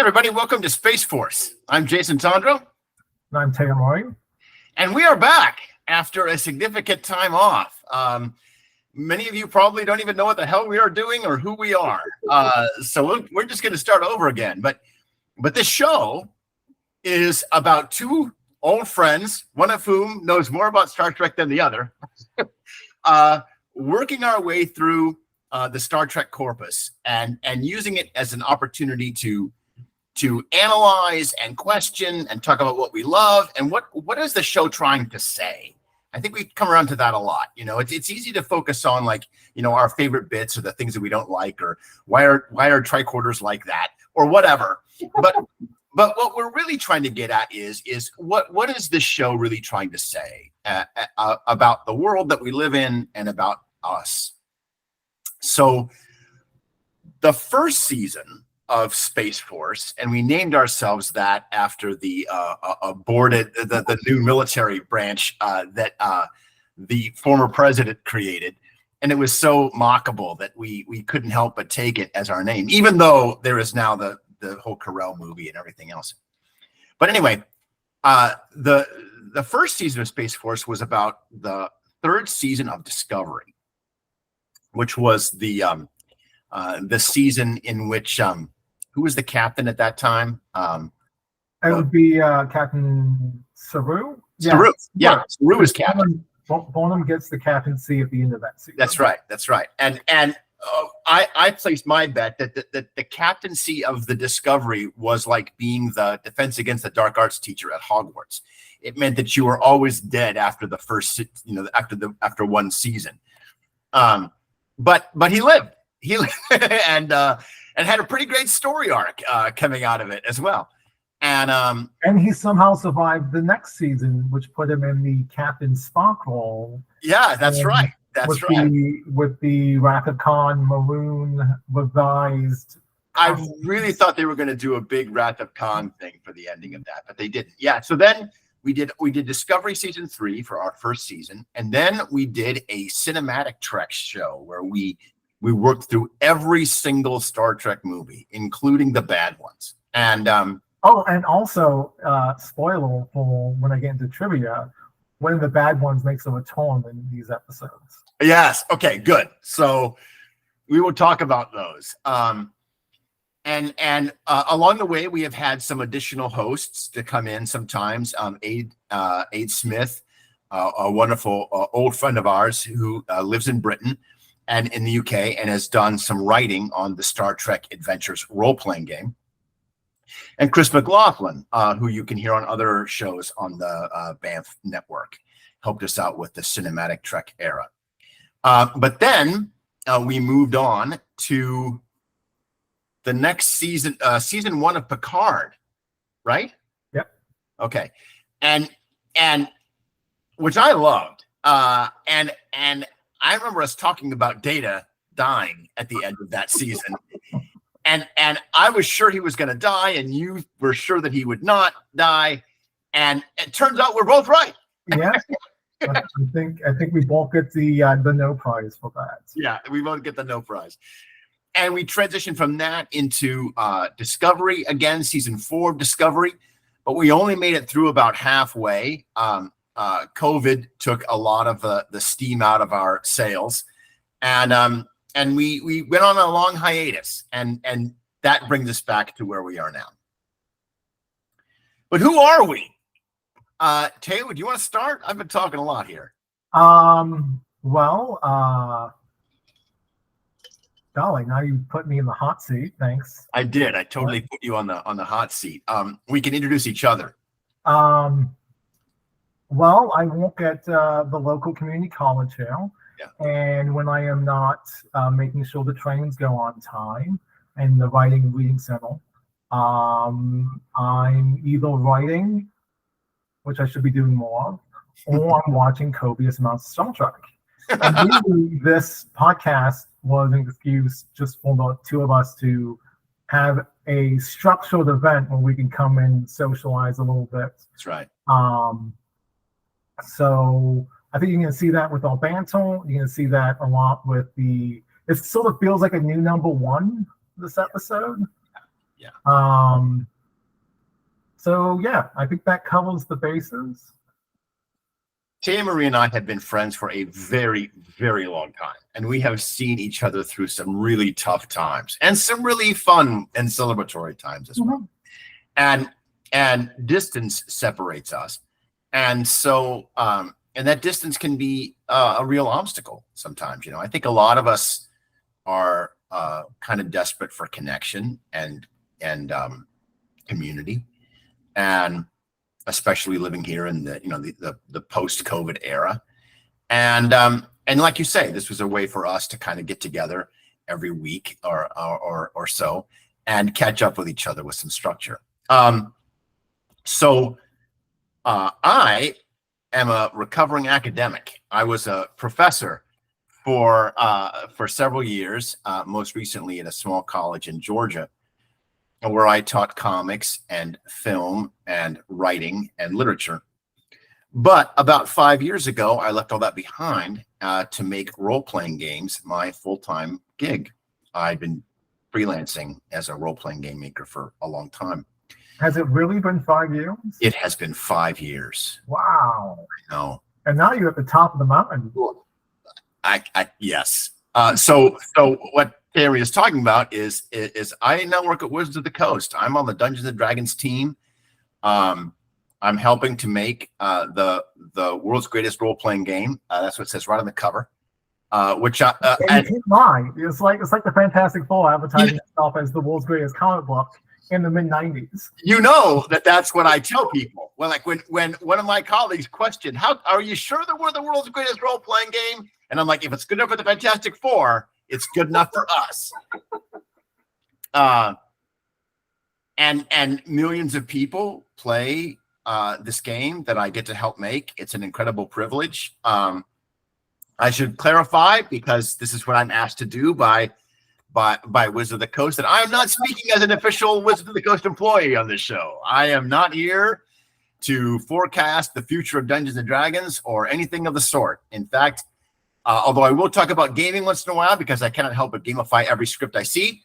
everybody, welcome to Space Force. I'm Jason Tondro. And I'm Thea. And we are back after a significant time off. Many of you probably don't even know what the hell we are doing or who we are. So we're just going to start over again. But this show is about two old friends, one of whom knows more about Star Trek than the other, working our way through the Star Trek corpus and using it as an opportunity to analyze and question and talk about what we love and what is the show trying to say. I think we come around to that a lot. You know, it's easy to focus on, like, you know, our favorite bits or the things that we don't like, or why are tricorders like that or whatever. But what we're really trying to get at is what is this show really trying to say about the world that we live in and about us. So the first season of Space Force, and we named ourselves that after the aborted the new military branch that the former president created, and it was so mockable that we couldn't help but take it as our name, even though there is now the whole Carell movie and everything else. But anyway, the first season of Space Force was about the third season of Discovery, which was the season in which who was the captain at that time? It would be Captain Saru. Saru, yeah, Saru was captain. Bonham gets the captaincy at the end of that season. That's right. And I placed my bet that the captaincy of the Discovery was like being the Defense Against the Dark Arts teacher at Hogwarts. It meant that you were always dead after the first, after one season. But he lived. He and had a pretty great story arc coming out of it as well. And he somehow survived the next season, which put him in the Captain Spock role. Yeah, that's right. That's right. With the Wrath of Khan maroon revised. I really thought they were going to do a big Wrath of Khan thing for the ending of that, but they didn't. Yeah. So then we did Discovery season 3 for our first season, and then we did a cinematic Trek show where we worked through every single Star Trek movie, including the bad ones. And and also spoiler for when I get into trivia, one of the bad ones makes a return in these episodes. Yes. Okay, good. So we will talk about those. And along the way, we have had some additional hosts to come in sometimes. Aid Smith, a wonderful old friend of ours who lives in Britain and in the UK, and has done some writing on the Star Trek Adventures role-playing game. And Chris McLaughlin, who you can hear on other shows on the Banff network, helped us out with the cinematic Trek era. But then we moved on to the next season, season 1 of Picard, right? Yep. Okay. And which I loved. And I remember us talking about Data dying at the end of that season. And I was sure he was going to die, and you were sure that he would not die. And it turns out we're both right. Yeah. I think we both get the no prize for that. Yeah, we both get the no prize. And we transitioned from that into Discovery again, season 4 of Discovery, but we only made it through about halfway. COVID took a lot of the steam out of our sails, and we went on a long hiatus, and that brings us back to where we are now. But who are we? Taylor, do you want to start? I've been talking a lot here. Golly, now you put me in the hot seat. Thanks. I did. I totally put you on the hot seat. We can introduce each other. Well, I work at the local community college here. Yeah. And when I am not making sure the trains go on time and the writing and reading center, I'm either writing, which I should be doing more of, or I'm watching copious amounts of Star Trek. And really, this podcast was an excuse just for the two of us to have a structured event where we can come and socialize a little bit. That's right. So I think you can see that with our banter. You can see that a lot with it sort of feels like a new number 1 this episode. Yeah. So yeah, I think that covers the bases. Thea Marie and I have been friends for a very, very long time, and we have seen each other through some really tough times and some really fun and celebratory times as well. And distance separates us, and so and that distance can be a real obstacle sometimes. I think a lot of us are kind of desperate for connection and community, and especially living here in the post-COVID era. And like you say, this was a way for us to kind of get together every week or so and catch up with each other with some structure. So I am a recovering academic. I was a professor for several years, most recently at a small college in Georgia, where I taught comics and film and writing and literature. But about 5 years ago, I left all that behind to make role-playing games my full-time gig. I've been freelancing as a role-playing game maker for a long time. Has it really been 5 years? It has been 5 years. Wow. I know. And now you're at the top of the mountain. Yes. So what Terry is talking about is I now work at Wizards of the Coast. I'm on the Dungeons and Dragons team. I'm helping to make the world's greatest role-playing game. That's what it says right on the cover. Which you can't lie. It's like the Fantastic Four advertising itself as the world's greatest comic book in the mid-90s. That's what I tell people. Well, like when one of my colleagues questioned, "How are you sure that we're the world's greatest role-playing game?" And I'm like, if it's good enough for the Fantastic Four, it's good enough for us. And millions of people play this game that I get to help make. It's an incredible privilege. I should clarify, because this is what I'm asked to do by Wizards of the Coast, that I am not speaking as an official Wizards of the Coast employee on this show. I am not here to forecast the future of Dungeons and Dragons or anything of the sort. In fact, although I will talk about gaming once in a while, because I cannot help but gamify every script I see,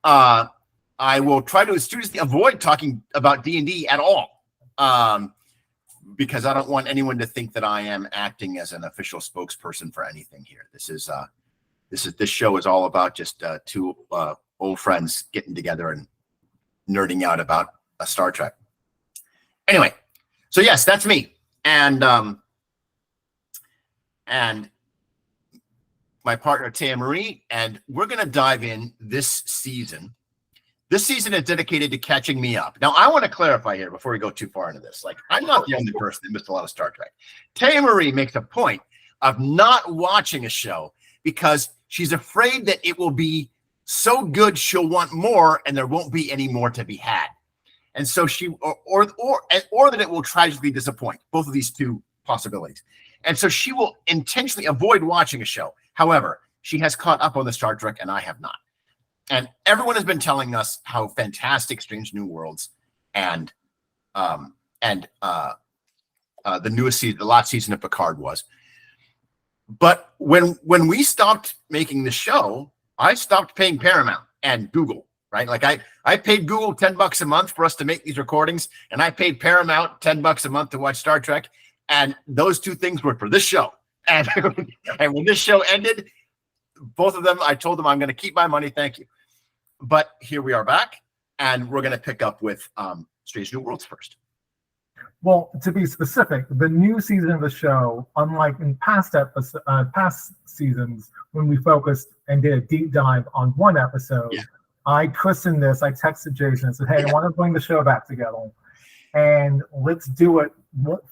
I will try to studiously avoid talking about D&D at all, because I don't want anyone to think that I am acting as an official spokesperson for anything here. This show is all about just two old friends getting together and nerding out about a Star Trek. Anyway, so yes, that's me, and my partner Thea Marie, and we're going to dive in this season. This season is dedicated to catching me up. Now, I want to clarify here before we go too far into this. Like, I'm not the only person that missed a lot of Star Trek. Thea Marie makes a point of not watching a show because she's afraid that it will be so good she'll want more, and there won't be any more to be had. And so or that it will tragically disappoint. Both of these two possibilities. And so she will intentionally avoid watching a show. However, she has caught up on the Star Trek, and I have not. And everyone has been telling us how fantastic Strange New Worlds and the newest season, the last season of Picard was. But when we stopped making the show, I stopped paying Paramount and Google, right? Like I paid Google $10 a month for us to make these recordings, and I paid Paramount $10 a month to watch Star Trek. And those two things were for this show. And when this show ended, both of them, I told them I'm going to keep my money. Thank you. But here we are back, and we're going to pick up with Strange New Worlds first. Well, to be specific, the new season of the show, unlike in past seasons when we focused and did a deep dive on one episode, I christened this. I texted Jason and said, "Hey, I want to bring the show back together, and let's do it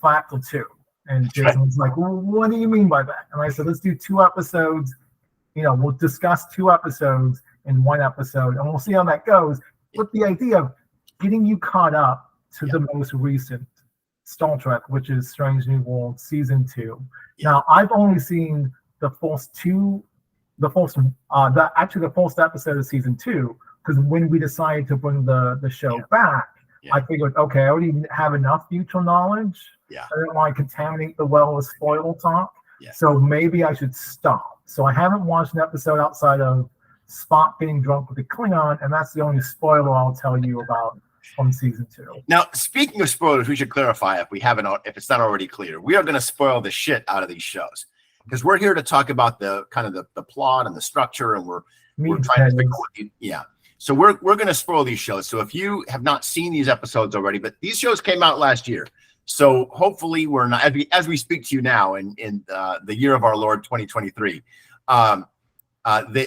factor 2." And Jason was like, "Well, what do you mean by that?" And I said, "Let's do 2 episodes. We'll discuss 2 episodes in 1 episode, and we'll see how that goes." With the idea of getting you caught up to the most recent Star Trek, which is Strange New Worlds Season 2. Now, I've only seen the first episode of Season 2, because when we decided to bring the show back, I figured, okay, I already have enough future knowledge. I don't want to contaminate the well with spoiler talk. So maybe I should stop. So I haven't watched an episode outside of Spock getting drunk with the Klingon, and that's the only spoiler I'll tell you about from season 2. Now, speaking of spoilers, we should clarify if it's not already clear. We are going to spoil the shit out of these shows because we're here to talk about the kind of the plot and the structure, and we're trying to figure So we're going to spoil these shows. So if you have not seen these episodes already, but these shows came out last year, so hopefully we're not as we speak to you now in the year of our Lord 2023.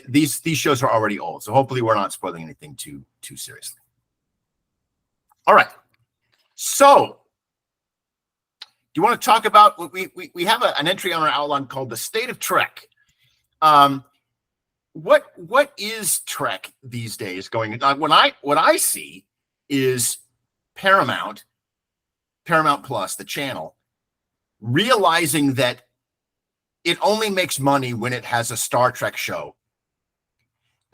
These shows are already old, so hopefully we're not spoiling anything too seriously. All right. So, do you want to talk about what we have an entry on our outline called the State of Trek? What is Trek these days going? What I see is Paramount Plus, the channel, realizing that it only makes money when it has a Star Trek show.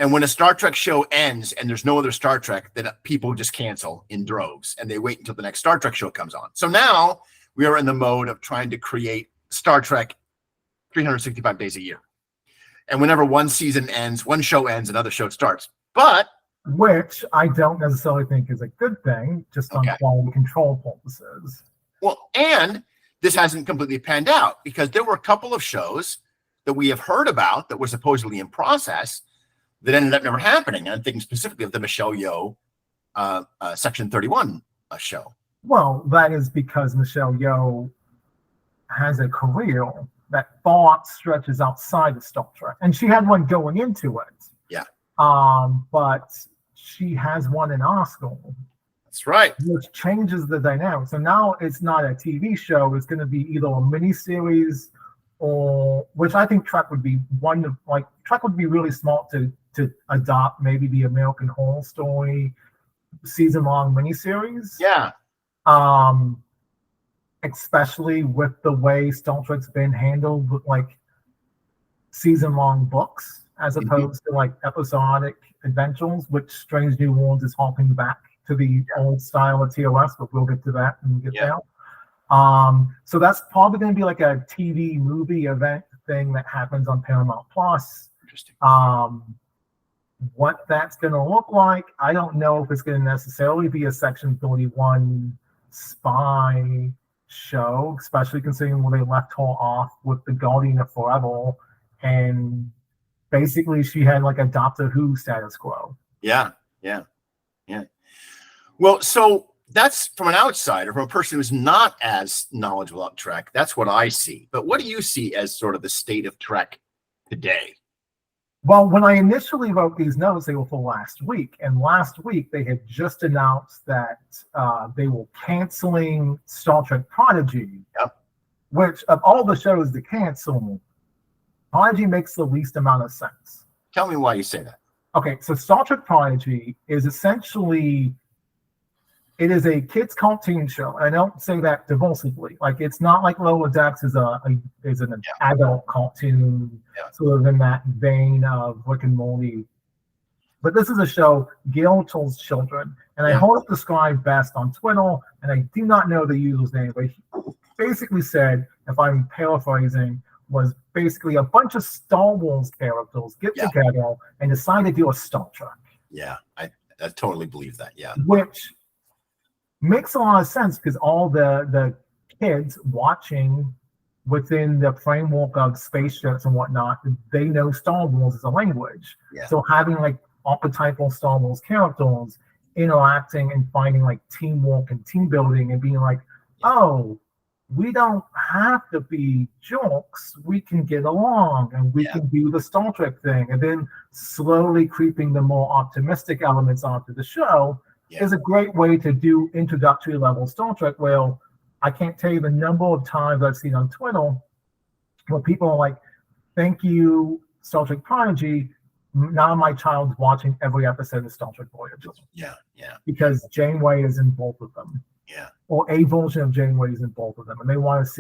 And when a Star Trek show ends and there's no other Star Trek, then people just cancel in droves and they wait until the next Star Trek show comes on. So now we are in the mode of trying to create Star Trek 365 days a year. And whenever one season ends, one show ends, another show starts. But which I don't necessarily think is a good thing, just on quality control purposes. Well, and this hasn't completely panned out because there were a couple of shows that we have heard about that were supposedly in process that ended up never happening. I'm thinking specifically of the Michelle Yeoh Section 31 show. Well, that is because Michelle Yeoh has a career that far stretches outside of Star Trek, and she had one going into it. Yeah. But she has won an Oscar. That's right. Which changes the dynamic. So now it's not a TV show. It's going to be either a miniseries or, which I think Trek would be Trek would be really smart to adopt maybe the American Horror Story season-long miniseries. Yeah. Especially with the way Star Trek's been handled with like season-long books as opposed to like episodic adventures, which Strange New Worlds is harping back to the old style of TOS, but we'll get to that when we get there. So that's probably going to be like a TV movie event thing that happens on Paramount Plus. Interesting. What that's going to look like, I don't know if it's going to necessarily be a Section 31 spy show, especially considering where they left her off with the Guardian of Forever, and basically she had like a Doctor Who status quo. Yeah. Well, so that's from an outsider, from a person who's not as knowledgeable about Trek. That's what I see. But what do you see as sort of the state of Trek today? Well, when I initially wrote these notes, they were for last week. And last week, they had just announced that they were canceling Star Trek Prodigy, which of all the shows to cancel, Prodigy makes the least amount of sense. Tell me why you say that. Okay, so Star Trek Prodigy is essentially, it is a kids' cartoon show. And I don't say that divulsively. Like, it's not like Lower Decks is an adult cartoon, sort of in that vein of Rick and Morty. But this is a show geared towards children. And I heard it described best on Twitter, and I do not know the user's name, but he basically said, if I'm paraphrasing, was basically a bunch of Star Wars characters get together and decide to do a Star Trek. Yeah, I totally believe that, Which makes a lot of sense because all the kids watching within the framework of spaceships and whatnot, they know Star Wars as a language. So having like archetypal Star Wars characters interacting and finding like teamwork and team building and being like, oh, we don't have to be jerks. We can get along and we can do the Star Trek thing. And then slowly creeping the more optimistic elements onto the show is a great way to do introductory level Star Trek. Well, I can't tell you the number of times I've seen on Twitter where people are like, thank you, Star Trek Prodigy. Now my child's watching every episode of Star Trek Voyager. Because Janeway is in both of them. Or a version of Janeway is in both of them. And they want to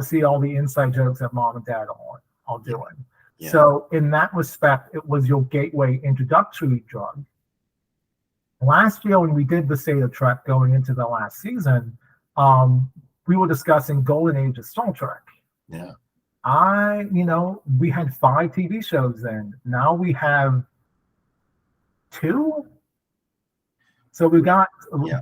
see all the inside jokes that mom and dad are doing. So in that respect, it was your gateway introductory drug. Last year, when we did the State of Trek going into the last season, we were discussing Golden Age of Star Trek. we had 5 TV shows then. Now we have 2. So we got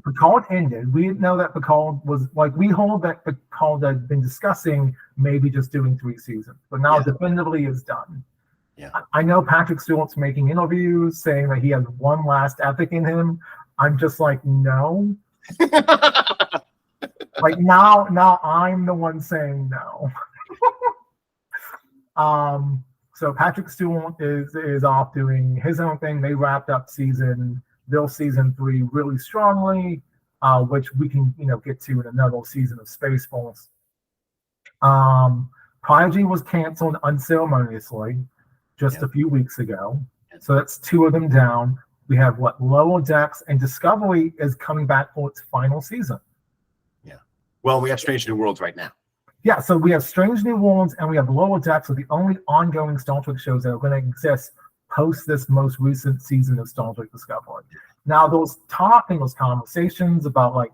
Picard ended. We didn't know that Picard was like, we hold that Picard had been discussing maybe just doing 3 seasons, but now definitively is done. Yeah. I know Patrick Stewart's making interviews saying that he has one last epic in him. I'm just like, no. Like now I'm the one saying no. So Patrick Stewart is off doing his own thing. They wrapped up season 3 really strongly, which we can get to in another season of Space Force. Prodigy was canceled unceremoniously just a few weeks ago, so that's 2 of them down. We have Lower Decks, and Discovery is coming back for its final season. Yeah. Well, we have Strange New Worlds right now. Yeah, so we have Strange New Worlds and we have Lower Decks, are the only ongoing Star Trek shows that are going to exist post this most recent season of Star Trek Discovery. Now, those conversations about like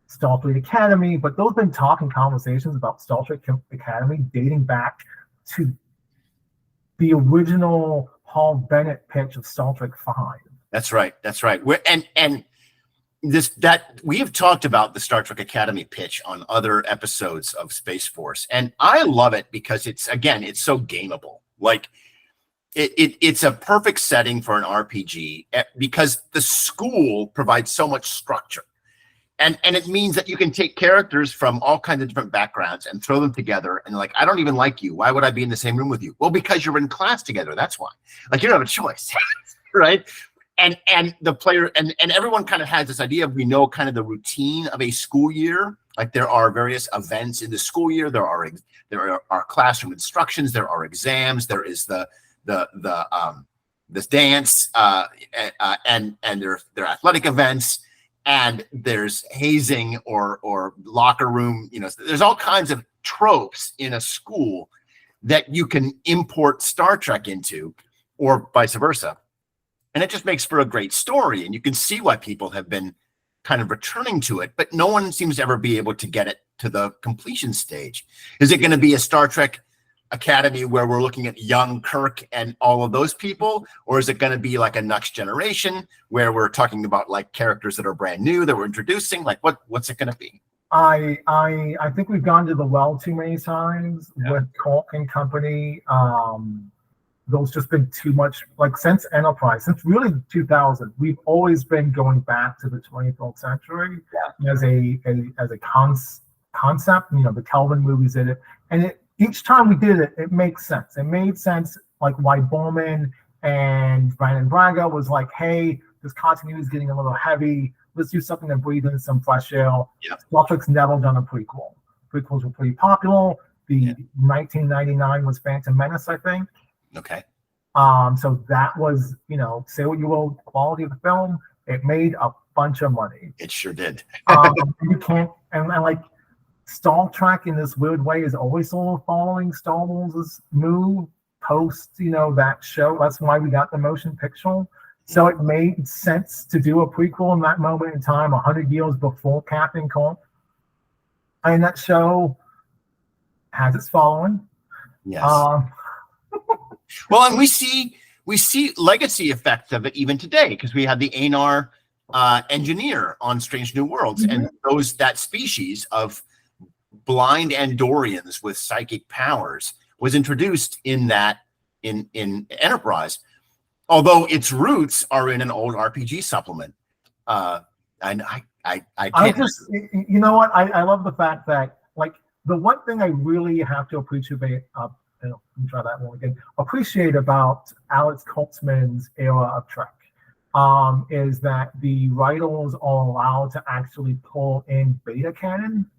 Star Trek Academy, but those been talking conversations about Star Trek Academy dating back to the original Paul Bennett pitch of Star Trek V. That's right. And we have talked about the Star Trek Academy pitch on other episodes of Space Force, and I love it because it's so gameable. Like it's a perfect setting for an RPG because the school provides so much structure, and it means that you can take characters from all kinds of different backgrounds and throw them together. And like, I don't even like you. Why would I be in the same room with you? Well, because you're in class together. That's why. Like, you don't have a choice, right? And the player and everyone kind of has this idea of, we know kind of the routine of a school year. Like, there are various events in the school year. There are classroom instructions. There are exams. There is this dance and there are athletic events, and there's hazing or locker room. There's all kinds of tropes in a school that you can import Star Trek into, or vice versa. And it just makes for a great story, and you can see why people have been kind of returning to it, but no one seems to ever be able to get it to the completion stage. Is it going to be a Star Trek Academy where we're looking at young Kirk and all of those people, or is it going to be like a Next Generation where we're talking about like characters that are brand new that we're introducing? Like, what's it going to be? I think we've gone to the well too many times with Kirk and company. There's just been too much, like, since Enterprise, since really 2000, we've always been going back to the 21st century as a concept. The Kelvin movies did it, and each time we did it, it makes sense. It made sense, like why Bowman and Brandon Braga was like, hey, this continuity is getting a little heavy. Let's do something that breathes in some fresh air. Yeah. Star Trek's never done a prequel. Prequels were pretty popular. The 1999 was Phantom Menace, I think. Okay. So that was, say what you will, quality of the film. It made a bunch of money. It sure did. You can't, and like Star Trek in this weird way is always sort of following Star Wars' move post, that show. That's why we got the motion picture. So it made sense to do a prequel in that moment in time, 100 years before Captain Kirk. And that show has its following. Yes. Well, and we see legacy effects of it even today, because we had the Anar engineer on Strange New Worlds, and that species of blind Andorians with psychic powers was introduced in Enterprise, although its roots are in an old RPG supplement. And I just, you know what? I love the fact that, like, the one thing I really have to appreciate, let me try that one again. Appreciate about Alex Kurtzman's era of Trek is that the writers are allowed to actually pull in beta canon,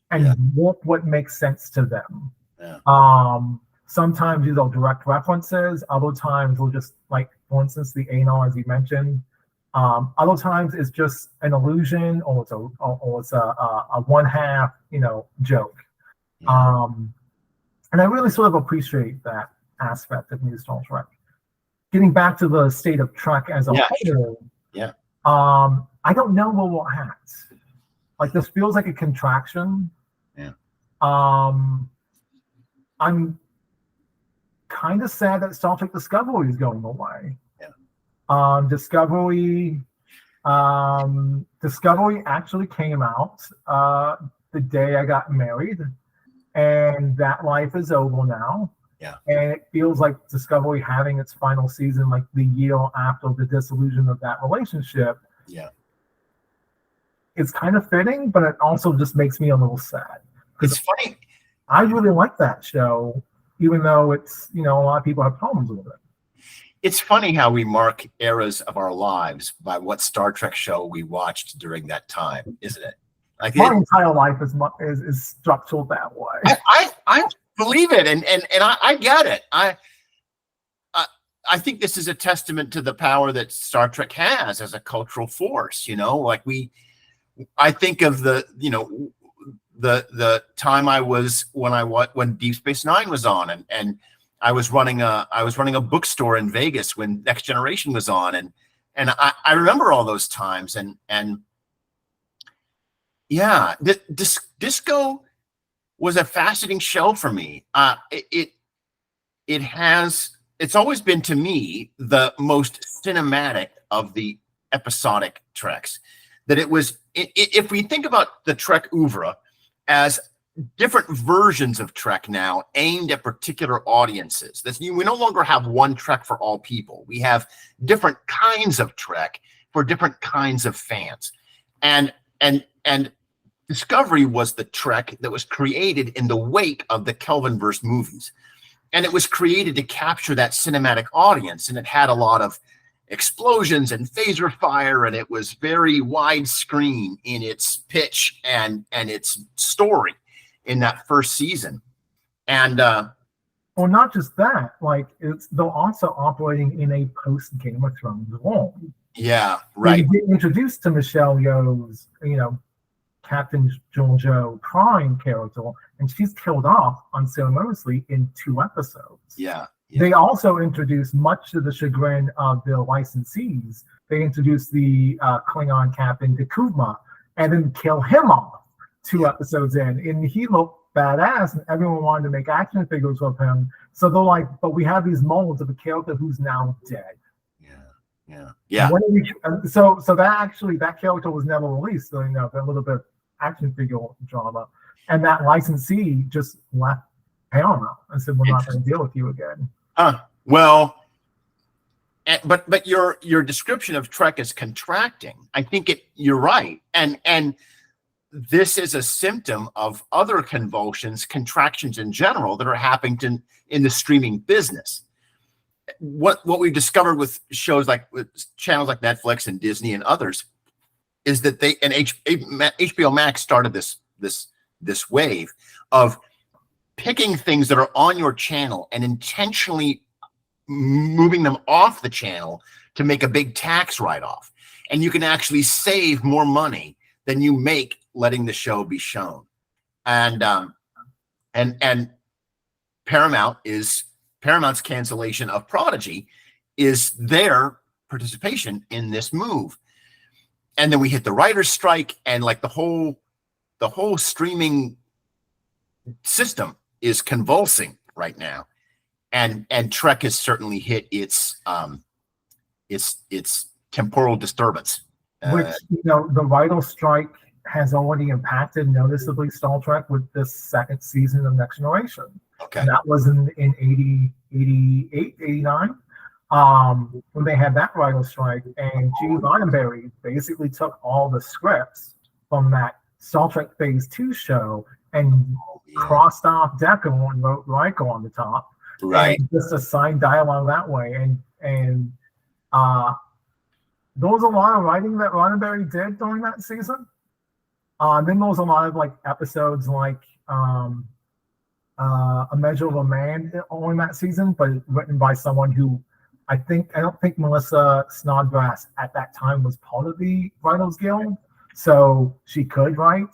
and work what makes sense to them. Sometimes these are direct references. Other times they'll just, like, for instance, the Anar, as you mentioned. Other times it's just an illusion, or it's a one half, joke. And I really sort of appreciate that aspect of New Star Trek. Getting back to the state of Trek as a whole, I don't know where we're at. Like, this feels like a contraction. I'm kind of sad that Star Trek Discovery is going away. Yeah. Discovery actually came out the day I got married, and that life is over now. Yeah. And it feels like Discovery having its final season like the year after the dissolution of that relationship. Yeah. It's kind of fitting, but it also just makes me a little sad. It's funny. I really like that show, even though it's, a lot of people have problems with it. It's funny how we mark eras of our lives by what Star Trek show we watched during that time, isn't it? Like my entire life is structured that way. I believe it, and I get it. I think this is a testament to the power that Star Trek has as a cultural force. I think of the time when Deep Space Nine was on, and I was running a bookstore in Vegas when Next Generation was on, and I remember all those times, and yeah, Disco was a fascinating show for me. It's always been, to me, the most cinematic of the episodic Treks. That it was, if we think about the Trek oeuvre as different versions of Trek now aimed at particular audiences. We no longer have one Trek for all people. We have different kinds of Trek for different kinds of fans. And Discovery was the Trek that was created in the wake of the Kelvinverse movies. And it was created to capture that cinematic audience. And it had a lot of explosions and phaser fire, and it was very widescreen in its pitch and its story in that first season. And well, not just that, like they're also operating in a post Game of Thrones world. Yeah, right. We get introduced to Michelle Yeoh's, Captain Georgiou Prime character, and she's killed off unceremoniously in 2 episodes. Yeah. They also introduced, much to the chagrin of the licensees, they introduced the Klingon captain Takuma, and then kill him off 2 episodes in. And he looked badass, and everyone wanted to make action figures of him. So they're like, but we have these molds of a character who's now dead. Yeah. So that character was never released. So, that little bit of action figure drama. And that licensee just left Paramount and said, we're not going to deal with you again. Well, but your description of Trek is contracting. I think you're right, and this is a symptom of other convulsions, contractions in general that are happening in the streaming business. What we've discovered with shows with channels like Netflix and Disney and others is that HBO Max started this wave of picking things that are on your channel and intentionally moving them off the channel to make a big tax write-off. And you can actually save more money than you make letting the show be shown. And Paramount's cancellation of Prodigy is their participation in this move. And then we hit the writer's strike, and the whole streaming system is convulsing right now, and Trek has certainly hit its temporal disturbance. Which the writer's strike has already impacted noticeably Star Trek with this second season of Next Generation. Okay, and that was in 88, 89, when they had that writer's strike, and Gene Roddenberry basically took all the scripts from that Star Trek Phase 2 show and crossed off Decker and wrote Riker on the top. Right. And just assigned dialogue that way. And there was a lot of writing that Roddenberry did during that season. Then there was a lot of episodes like A Measure of a Man on that season, but written by someone who I don't think Melissa Snodgrass at that time was part of the Writers Guild, so she could write.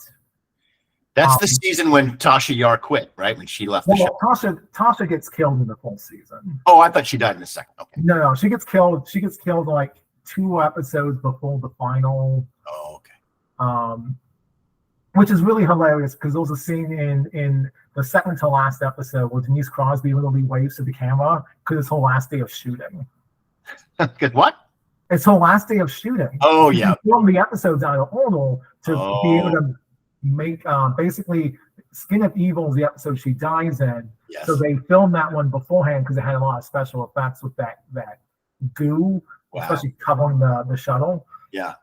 That's the season when Tasha Yar quit, right? When she left the show. Tasha gets killed in the full season. Oh, I thought she died in the second. Okay. No, she gets killed. She gets killed 2 episodes before the final. Oh, okay. which is really hilarious because there was a scene in the second to last episode where Denise Crosby literally waves to the camera because it's her last day of shooting. Good. What? It's her last day of shooting. Oh, yeah. They filmed the episodes out of order to be able to make basically Skin of Evil is the episode she dies in. Yes. So they filmed that one beforehand because it had a lot of special effects with that goo, especially covering the shuttle. Yeah.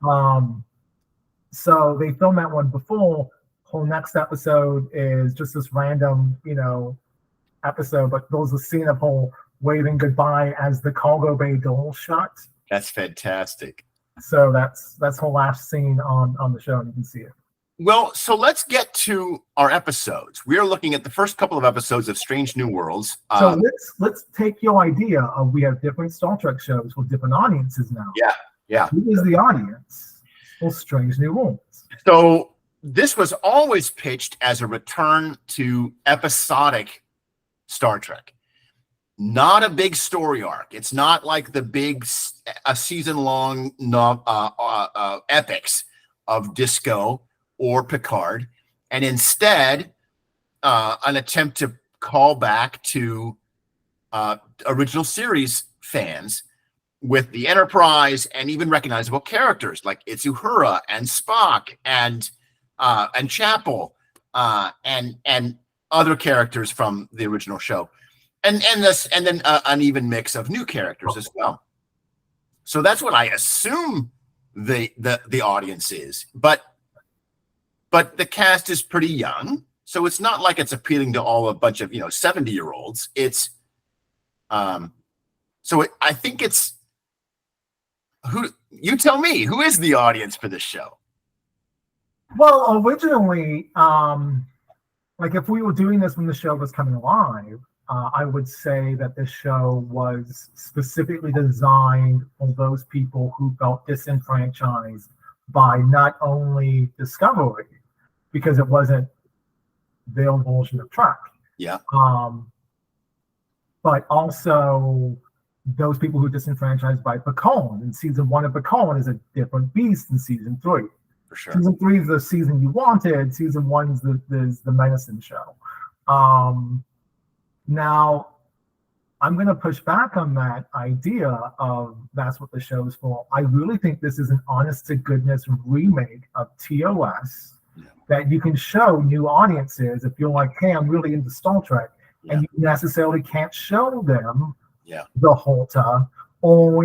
So they filmed that one before. Whole next episode is just this random, episode, but there's a scene of her waving goodbye as the cargo bay door shut. That's fantastic. So that's her last scene on the show, and you can see it. Well, so let's get to our episodes. We are looking at the first couple of episodes of Strange New Worlds. So let's take your idea of we have different Star Trek shows with different audiences now. Yeah. Who is the audience for Strange New Worlds? So this was always pitched as a return to episodic Star Trek. Not a big story arc. It's not like the big season-long epics of Disco or Picard, and instead an attempt to call back to original series fans with the Enterprise and even recognizable characters like It's Uhura and Spock and Chapel and other characters from the original show. And then an even mix of new characters as well. So that's what I assume the audience is. But the cast is pretty young, so it's not like it's appealing to a bunch of 70-year-olds. It's I think it's who you tell me who is the audience for this show. Well, originally, like if we were doing this when the show was coming live. I would say that this show was specifically designed for those people who felt disenfranchised by not only Discovery, because it wasn't their version of Trek. Yeah. But also those people who are disenfranchised by Picard. And season 1 of Picard is a different beast than season 3. For sure. Season 3 is the season you wanted. Season 1 is the medicine show. Now, I'm going to push back on that idea of that's what the show's for. I really think this is an honest-to-goodness remake of TOS that you can show new audiences if you're like, hey, I'm really into Star Trek, and you necessarily can't show them the Holta, or,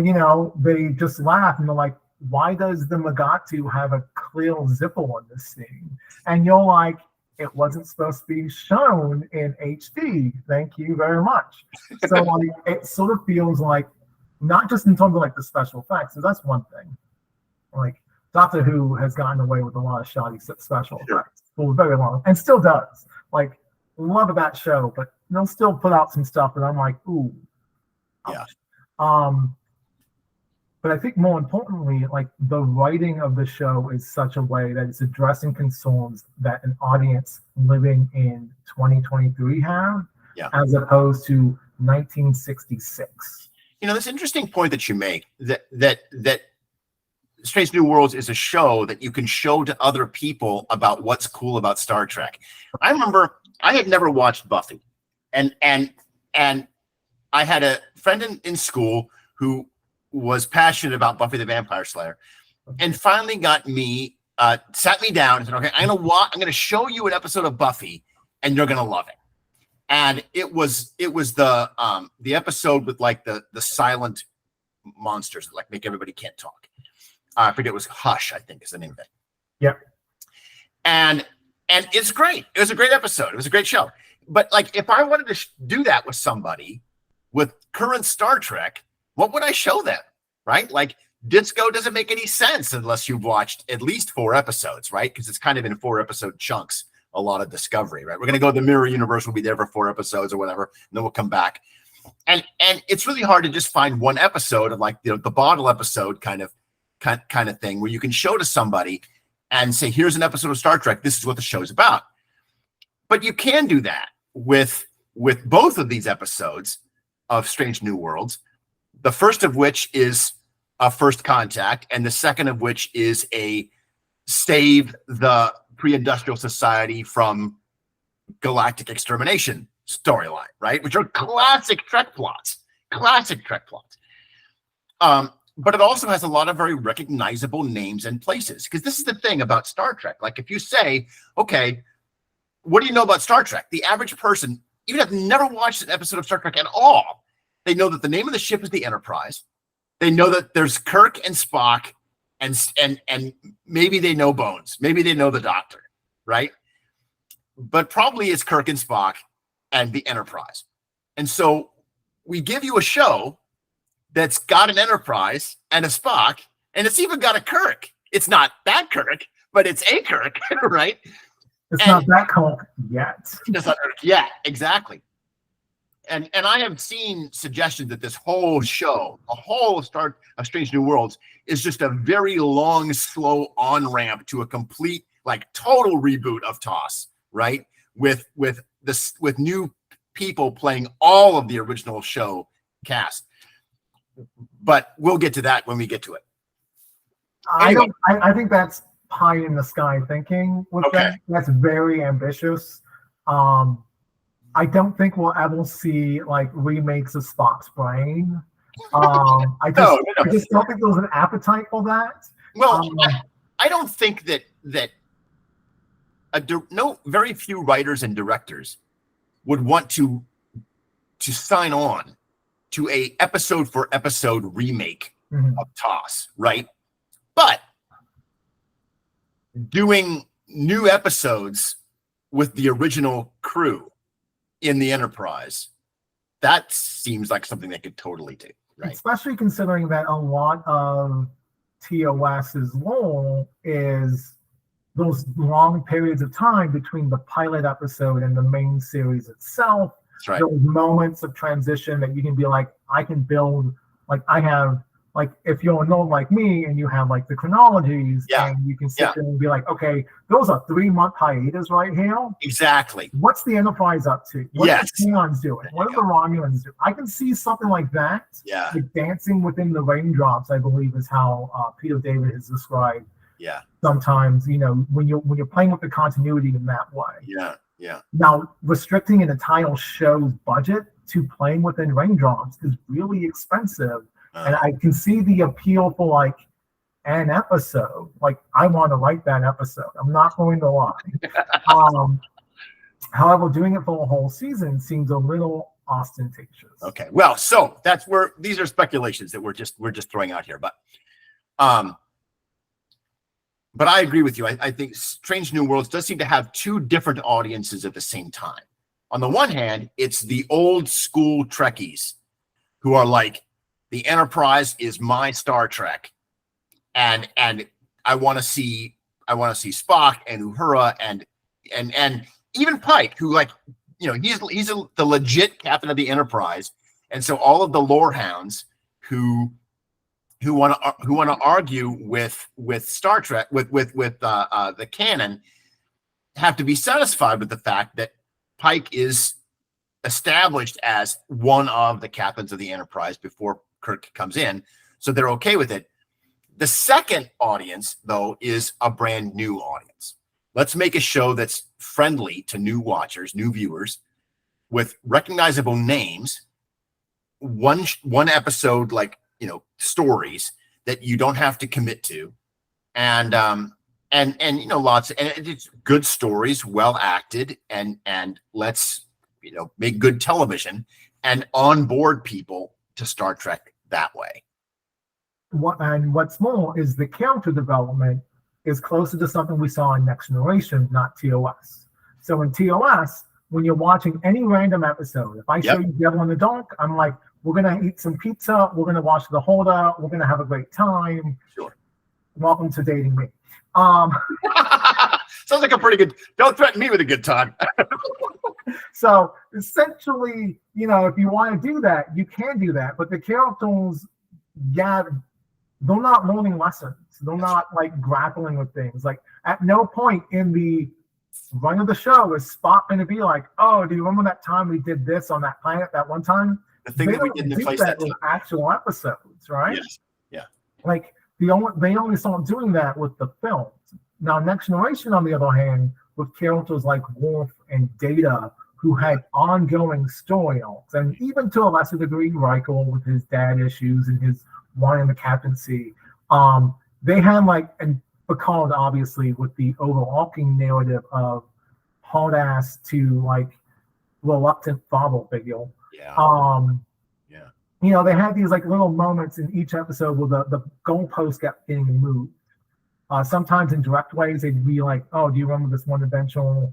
they just laugh and they're like, why does the Magatu have a clear zipper on this scene? And you're like, it wasn't supposed to be shown in HD. Thank you very much. So it sort of feels like, not just in terms of like the special effects, so that's one thing. Like Doctor Who has gotten away with a lot of shoddy special effects for very long, and still does. Like, love that show, but they'll still put out some stuff that I'm like, ooh. Ouch. But I think more importantly, like the writing of the show is such a way that it's addressing concerns that an audience living in 2023 have, as opposed to 1966. This interesting point that you make that Strange New Worlds is a show that you can show to other people about what's cool about Star Trek. I remember I had never watched Buffy, and I had a friend in school who was passionate about Buffy the Vampire Slayer, and finally got me, sat me down and said, okay, I'm going to show you an episode of Buffy and you're going to love it. And it was the episode with like the silent monsters that like make everybody can't talk. I forget, it was Hush, I think is the name of it. Yeah. And it's great. It was a great episode. It was a great show. But like, if I wanted to do that with somebody with current Star Trek, what would I show them, right? Like, Disco doesn't make any sense unless you've watched at least 4 episodes, right? Because it's kind of in 4-episode chunks, a lot of Discovery, right? We're going to go to the Mirror Universe. We'll be there for 4 episodes or whatever, and then we'll come back. And it's really hard to just find one episode of like, the bottle episode kind of thing where you can show to somebody and say, here's an episode of Star Trek. This is what the show's about. But you can do that with both of these episodes of Strange New Worlds. The first of which is a First Contact, and the second of which is a save the pre-industrial society from Galactic Extermination storyline, right? Which are classic Trek plots. But it also has a lot of very recognizable names and places. Because this is the thing about Star Trek. Like if you say, okay, what do you know about Star Trek? The average person, even if they've never watched an episode of Star Trek at all, they know that the name of the ship is the Enterprise. They know that there's Kirk and Spock, and maybe they know Bones. Maybe they know the Doctor, right? But probably it's Kirk and Spock and the Enterprise. And so we give you a show that's got an Enterprise and a Spock, and it's even got a Kirk. It's not that Kirk, but it's a Kirk, right? It's not that Kirk yet. It's not Kirk yet, exactly. And I have seen suggestions that this whole show, a whole start of Strange New Worlds, is just a very long, slow on-ramp to a complete, like, total reboot of TOS, right? With new people playing all of the original show cast. But we'll get to that when we get to it. Anyway. I think that's pie in the sky thinking with that. That's very ambitious. I don't think we'll ever see like remakes of Spock's Brain. I just don't think there's an appetite for that. Well, I don't think that very few writers and directors would want to sign on to a episode for episode remake of TOS, right? But doing new episodes with the original crew in the Enterprise, that seems like something they could totally do, right? Especially considering that a lot of TOS's role is those long periods of time between the pilot episode and the main series itself. That's right. Those moments of transition that you can be like, I can build, like I have, like if you're a nerd like me and you have like the chronologies, and you can sit there and be like, okay, those are 3-month hiatus right here. Exactly. What's the Enterprise up to? What's the Klingons doing? What are the Romulans doing? I can see something like that. Yeah. Like dancing within the raindrops, I believe, is how Peter David has described. Yeah. Sometimes, when you're playing with the continuity in that way. Yeah. Yeah. Now, restricting an entire show's budget to playing within raindrops is really expensive. And I can see the appeal for like an episode. Like I want to write that episode. I'm not going to lie. However, doing it for a whole season seems a little ostentatious. Okay. Well, so that's where these are speculations that we're just throwing out here. But I agree with you. I think Strange New Worlds does seem to have two different audiences at the same time. On the one hand, it's the old school Trekkies who are like, the Enterprise is my Star Trek, and I want to see Spock and Uhura and even Pike, who like he's the legit captain of the Enterprise, and so all of the lore hounds who want to argue with Star Trek with the canon have to be satisfied with the fact that Pike is established as one of the captains of the Enterprise before Kirk comes in, so they're okay with it. The second audience, though, is a brand new audience. Let's make a show that's friendly to new watchers, new viewers, with recognizable names. One episode, like stories that you don't have to commit to, and lots, and it's good stories, well acted, and let's make good television and onboard people to Star Trek that way. What's more is the character development is closer to something we saw in Next Generation, not TOS. So in TOS, when you're watching any random episode, if I show you Devil in the Dark, I'm like, we're going to eat some pizza, we're going to watch The Holder, we're going to have a great time. Sure. Welcome to dating me. Sounds like a pretty good, don't threaten me with a good time. So essentially, if you want to do that, you can do that. But the characters, they're not learning lessons. They're not like grappling with things. Like at no point in the run of the show is Spock going to be like, oh, do you remember that time we did this on that planet that one time? The thing that we didn't do place that that with actual episodes, right? Yes. Yeah. Like they only start doing that with the films. Now, Next Generation, on the other hand, with characters like Worf and Data, who had ongoing story arcs, and even to a lesser degree, Riker with his dad issues and his wanting the captaincy. They had and Picard obviously with the overarching narrative of hard ass to reluctant father figure. Yeah. They had these little moments in each episode where the goalpost kept getting moved. Sometimes in direct ways, they'd be like, "Oh, do you remember this one adventure?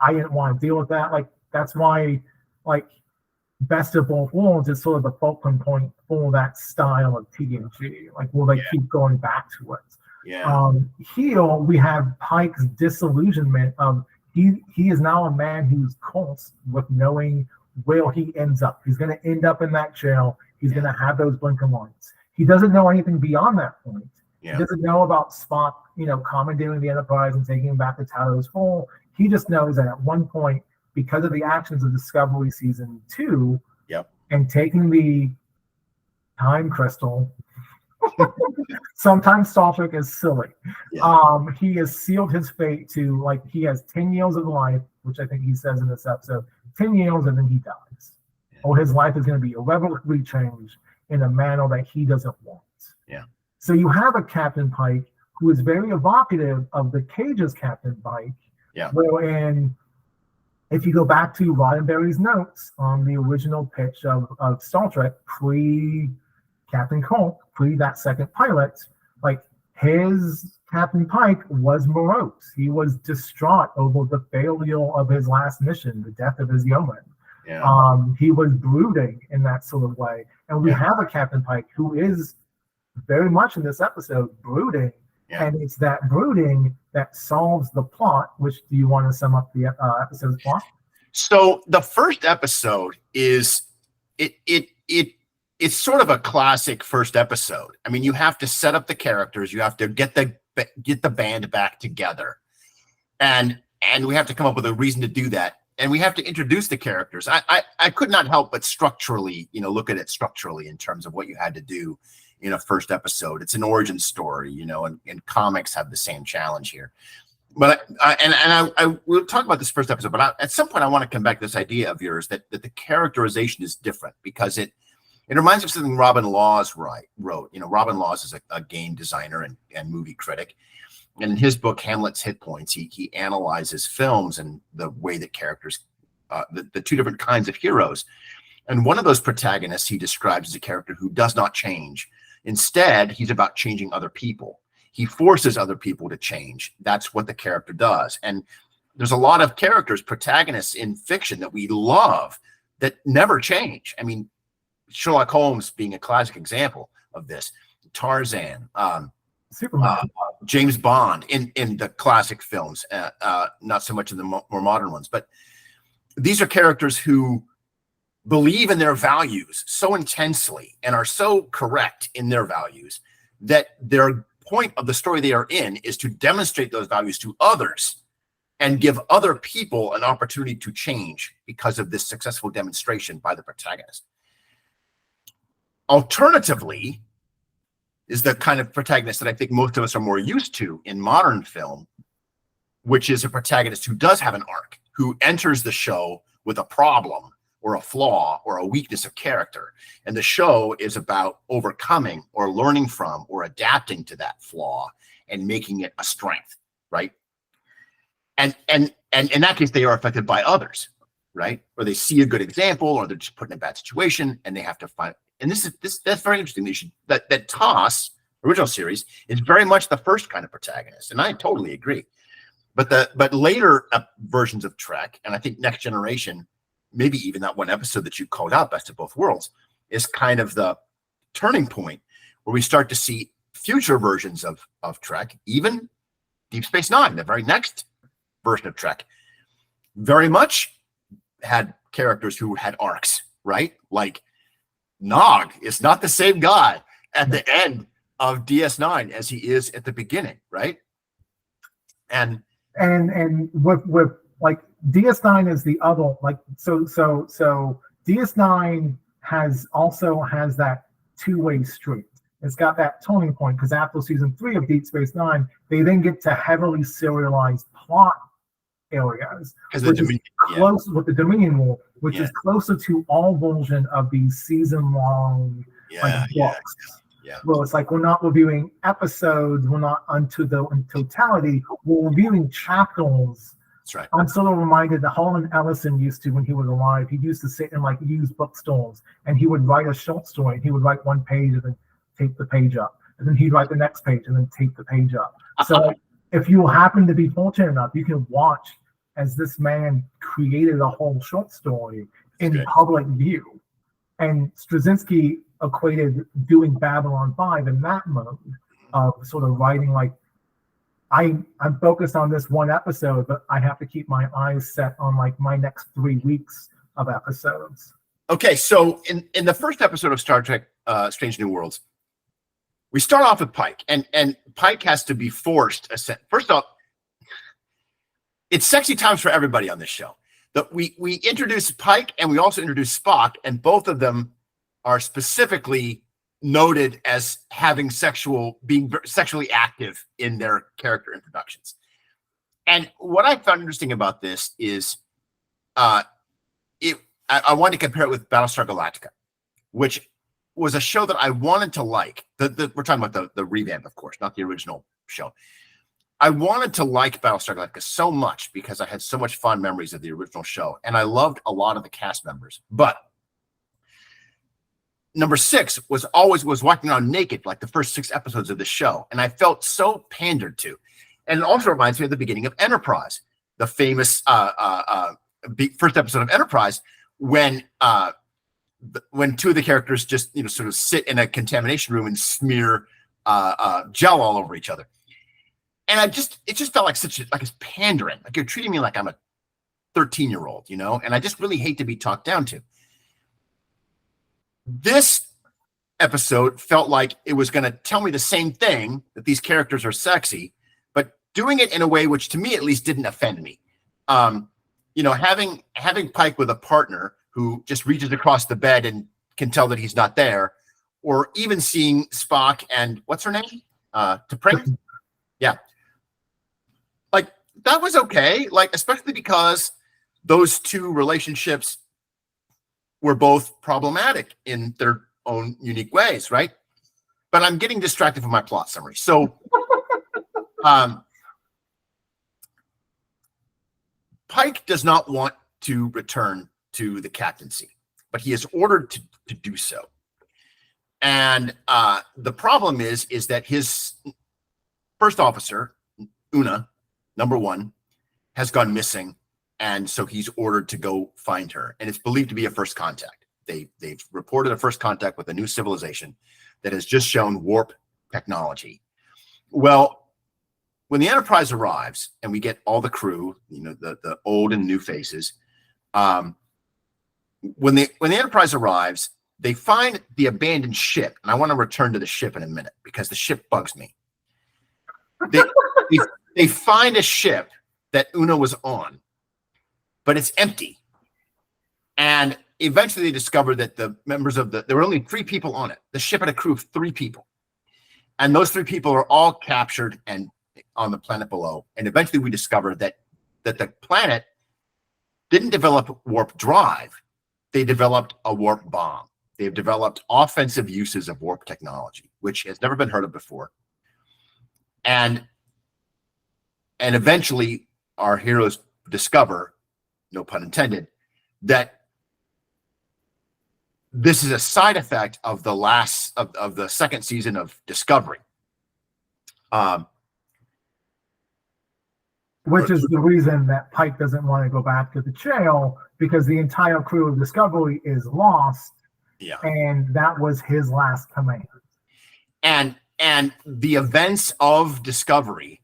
I didn't want to deal with that." That's why, Best of Both Worlds is sort of the fulcrum point for that style of TNG. Will they keep going back to it? Yeah. Here we have Pike's disillusionment of he is now a man who's cursed with knowing where he ends up. He's going to end up in that jail. He's going to have those blinker lights. He doesn't know anything beyond that point. Yeah. He doesn't know about Spock, commandeering the Enterprise and taking him back to Talos 4. He just knows that at one point, because of the actions of Discovery Season 2, and taking the time crystal, sometimes Star Trek is silly. He has sealed his fate to, he has 10 years of life, which I think he says in this episode, 10 years and then he dies. Or his life is going to be irrevocably changed in a manner that he doesn't want. Yeah. So you have a Captain Pike who is very evocative of the Cage's Captain Pike, wherein if you go back to Roddenberry's notes on the original pitch of Star Trek, pre-Captain Kirk, pre that second pilot, his Captain Pike was morose. He was distraught over the failure of his last mission, the death of his yeoman. Yeah. He was brooding in that sort of way. And we have a Captain Pike who is very much in this episode brooding. Yeah. And it's that brooding that solves the plot. Which do you want to sum up the episode's plot? So the first episode is it's sort of a classic first episode. I mean, you have to set up the characters, you have to get the band back together, and we have to come up with a reason to do that, and we have to introduce the characters. I could not help but structurally, look at it structurally in terms of what you had to do in a first episode. It's an origin story, and comics have the same challenge here. But I will talk about this first episode, but at some point I want to come back to this idea of yours that the characterization is different, because it reminds me of something Robin Laws wrote. Robin Laws is a game designer and movie critic. And in his book, Hamlet's Hit Points, he analyzes films and the way that characters, the two different kinds of heroes. And one of those protagonists he describes as a character who does not change. Instead, he's about changing other people. He forces other people to change. That's what the character does. And there's a lot of characters, protagonists in fiction that we love that never change. I mean, Sherlock Holmes being a classic example of this. Tarzan, Superman, James Bond in the classic films, not so much in the more modern ones. But these are characters who believe in their values so intensely and are so correct in their values that their point of the story they are in is to demonstrate those values to others and give other people an opportunity to change because of this successful demonstration by the protagonist. Alternatively, is the kind of protagonist that I think most of us are more used to in modern film, which is a protagonist who does have an arc, who enters the show with a problem or a flaw or a weakness of character. And the show is about overcoming or learning from or adapting to that flaw and making it a strength, right? And in that case, they are affected by others, right? Or they see a good example, or they're just put in a bad situation and they have to find. And that's very interesting. That TOS original series is very much the first kind of protagonist, and I totally agree. But later versions of Trek, and I think Next Generation, maybe even that one episode that you called out, Best of Both Worlds, is kind of the turning point where we start to see future versions of Trek, even Deep Space Nine, the very next version of Trek, very much had characters who had arcs, right? Like Nog is not the same guy at the end of DS9 as he is at the beginning, right? And with like DS9 is the other, like so DS9 has that two-way street. It's got that turning point because after season 3 of Deep Space Nine, they then get to heavily serialized plot areas, which is close with the Dominion War, which is closer to all version of these season-long books. Well, it's like we're not reviewing episodes, we're not in totality, we're reviewing chapters. That's right. I'm sort of reminded that Harlan Ellison used to, when he was alive, he used to sit in like used bookstores and he would write a short story. And he would write one page and then tape the page up. And then he'd write the next page and then tape the page up. So if you happen to be fortunate enough, you can watch as this man created a whole short story in public view. And Straczynski equated doing Babylon 5 in that mode of sort of writing like, I'm focused on this one episode, but I have to keep my eyes set on like my next 3 weeks of episodes. Okay, so in the first episode of Star Trek Strange New Worlds, we start off with Pike, and Pike has to be forced. First off, it's sexy times for everybody on this show. We introduce Pike and we also introduce Spock, and both of them are specifically noted as being sexually active in their character introductions. And what I found interesting about this is, I wanted to compare it with Battlestar Galactica, which was a show that I wanted to like. We're talking about the revamp, of course, not the original show. I wanted to like Battlestar Galactica so much because I had so much fond memories of the original show, and I loved a lot of the cast members. But number 6 was walking around naked like the first 6 episodes of the show, and I felt so pandered to. And it also reminds me of the beginning of Enterprise, the famous first episode of Enterprise, when 2 of the characters just sort of sit in a contamination room and smear gel all over each other. And it just felt like it's pandering, like you're treating me like I'm a 13-year-old, and I just really hate to be talked down to. This episode felt like it was going to tell me the same thing, that these characters are sexy, but doing it in a way which to me at least didn't offend me. Having Pike with a partner who just reaches across the bed and can tell that he's not there, or even seeing Spock and what's her name? T'Pring? Yeah. Like, that was okay, like, especially because those 2 relationships were both problematic in their own unique ways, right? But I'm getting distracted from my plot summary. So Pike does not want to return to the captaincy, but he is ordered to do so. And the problem is that his first officer, Una, number 1, has gone missing. And so he's ordered to go find her. And it's believed to be a first contact. They've reported a first contact with a new civilization that has just shown warp technology. Well, when the Enterprise arrives and we get all the crew, the old and new faces, when the Enterprise arrives, they find the abandoned ship. And I want to return to the ship in a minute because the ship bugs me. They find a ship that Una was on, but it's empty. And eventually they discover that there were only 3 people on it. The ship had a crew of 3 people. And those 3 people are all captured and on the planet below. And eventually we discover that the planet didn't develop warp drive. They developed a warp bomb. They've developed offensive uses of warp technology, which has never been heard of before. And eventually our heroes discover, no pun intended, that this is a side effect of the second season of Discovery. Which is the reason that Pike doesn't want to go back to the jail, because the entire crew of Discovery is lost. Yeah. And that was his last command. And the events of Discovery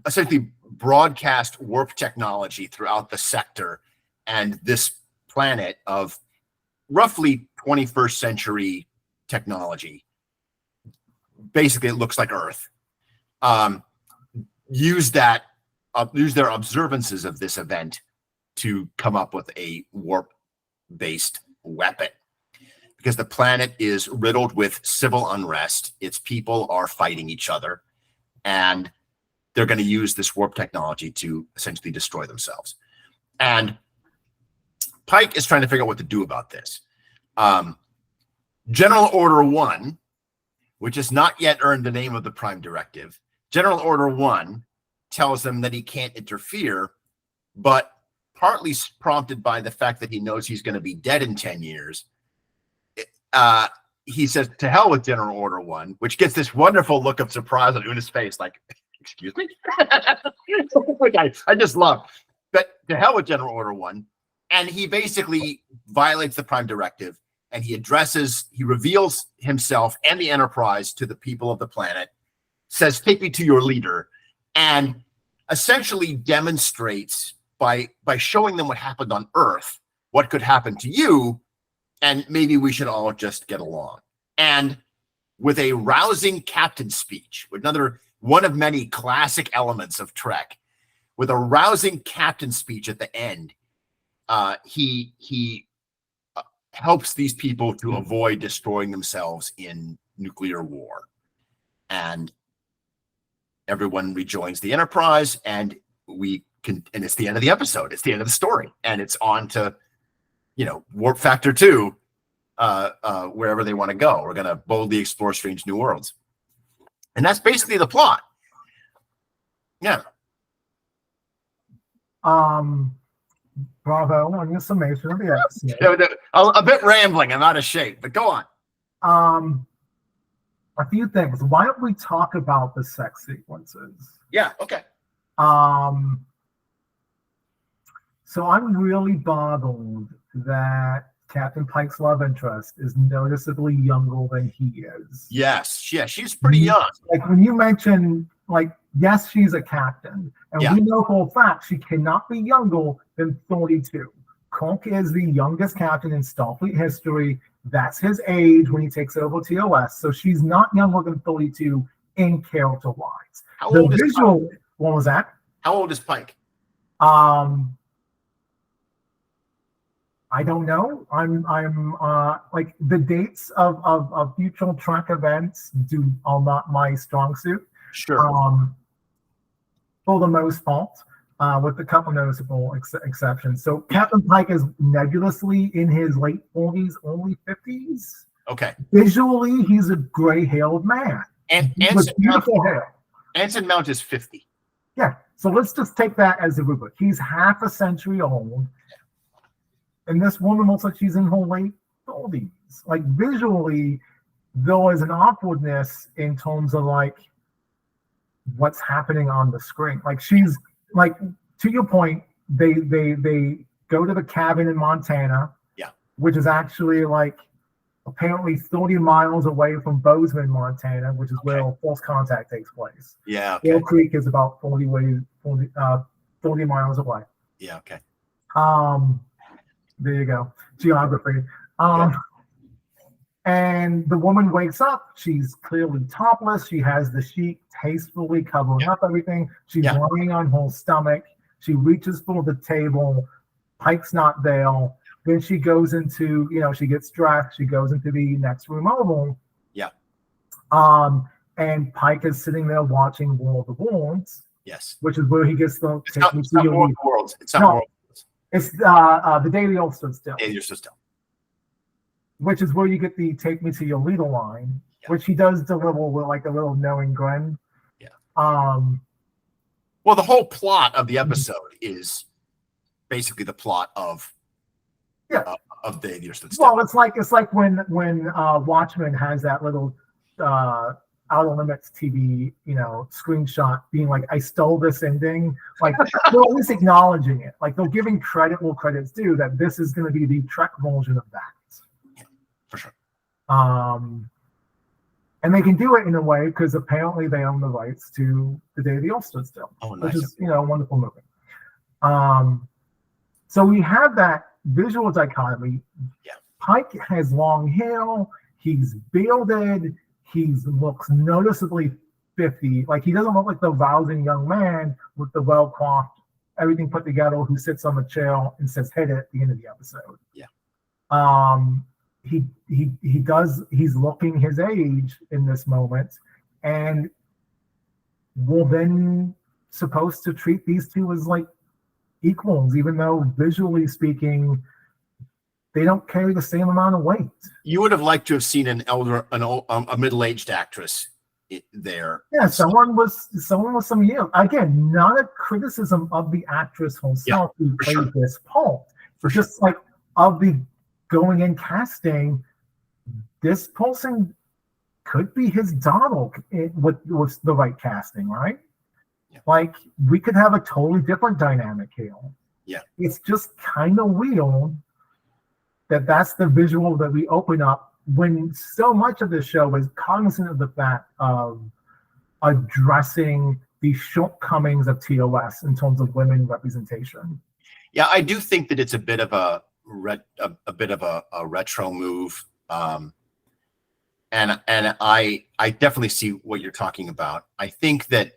essentially broadcast warp technology throughout the sector and this planet of roughly 21st century technology. Basically, it looks like Earth. Use their observances of this event to come up with a warp-based weapon. because the planet is riddled with civil unrest. Its people are fighting each other, and they're going to use this warp technology to essentially destroy themselves. And Pike is trying to figure out what to do about this. General Order 1, which has not yet earned the name of the Prime Directive, General Order 1 tells him that he can't interfere, but partly prompted by the fact that he knows he's going to be dead in 10 years, he says, to hell with General Order 1, which gets this wonderful look of surprise on Una's face, like, excuse me? Which I just love. But to hell with General Order 1. And he basically violates the Prime Directive, and he reveals himself and the Enterprise to the people of the planet, says, take me to your leader, and essentially demonstrates by showing them what happened on Earth, what could happen to you, and maybe we should all just get along. And with a rousing captain speech, another one of many classic elements of Trek, with a rousing captain speech at the end, he helps these people to avoid destroying themselves in nuclear war. And everyone rejoins the Enterprise, and and it's the end of the episode. It's the end of the story. And it's on to, Warp Factor 2, wherever they want to go. We're going to boldly explore strange new worlds. And that's basically the plot. Yeah. Bravo on your summation of the episode. A bit rambling. I'm out of shape, but go on. A few things. Why don't we talk about the sex sequences? Yeah, okay. So I'm really bothered that Captain Pike's love interest is noticeably younger than he is. Yes, yeah, she's pretty young. Like when you mention, yes, she's a captain, and we know for a fact she cannot be younger than 32. Kirk is the youngest captain in Starfleet history. That's his age when he takes over TOS. So she's not younger than 32 in character-wise. How old is Pike? What was that? How old is Pike? I don't know. I'm like the dates of future Trek events are not my strong suit. Sure. For the most part, with a couple noticeable exceptions. So Captain Pike is nebulously in his late 40s, early 50s. Okay. Visually, he's a gray-haired man. And beautiful hair. Anson Mount is 50. Yeah. So let's just take that as a rubric. He's half a century old. And this woman looks like she's in her late 30s. Like visually, there is an awkwardness in terms of what's happening on the screen. Like she's to your point, they go to the cabin in Montana, which is actually apparently 30 miles away from Bozeman, Montana, which is where False Contact takes place. Yeah. Okay. Whale Creek is about 30 miles away. Yeah. Okay. There you go. Geography. And the woman wakes up. She's clearly topless. She has the sheet tastefully covering up everything. She's lying on her stomach. She reaches for the table. Pike's not there. Then she goes into, she gets dressed. She goes into the next room over. Yeah. And Pike is sitting there watching War of the Worlds. Yes. Which is where he gets the It's not War of the Worlds. It's not War of the Worlds. It's the Day the Earth Stood Still. Day the Earth Stood Still. Which is where you get the "Take me to your leader" line, which he does deliver with a little knowing grin. Yeah. Well, the whole plot of the episode is basically the plot of Day the Earth Stood Still. Well, it's like when Watchmen has that little Outer Limits TV, screenshot being like, I stole this ending. They're always acknowledging it. They're giving credit where credit's due, that this is going to be the Trek version of that. Yeah, for sure. And they can do it in a way because apparently they own the rights to The Day the Earth Stood Still, nice. Which is, a wonderful movie. So we have that visual dichotomy. Yeah. Pike has long hair. He's bearded. He looks noticeably 50. He doesn't look like the rousing young man with the well-coiffed, everything put together, who sits on the chair and says, hit it at the end of the episode. Yeah. he's looking his age in this moment, and we're then supposed to treat these two as like equals, even though visually speaking, they don't carry the same amount of weight. You would have liked to have seen a middle-aged actress there. Yeah, someone with some years. Again, not a criticism of the actress herself who played this part. Just like of the going in casting, this person could be his Donald with the right casting, right? Yeah. Like we could have a totally different dynamic here. Yeah, it's just kind of weird that's the visual that we open up when so much of the show is cognizant of the fact of addressing the shortcomings of TOS in terms of women representation. Yeah, I do think that it's a bit of a retro move, and I definitely see what you're talking about. I think that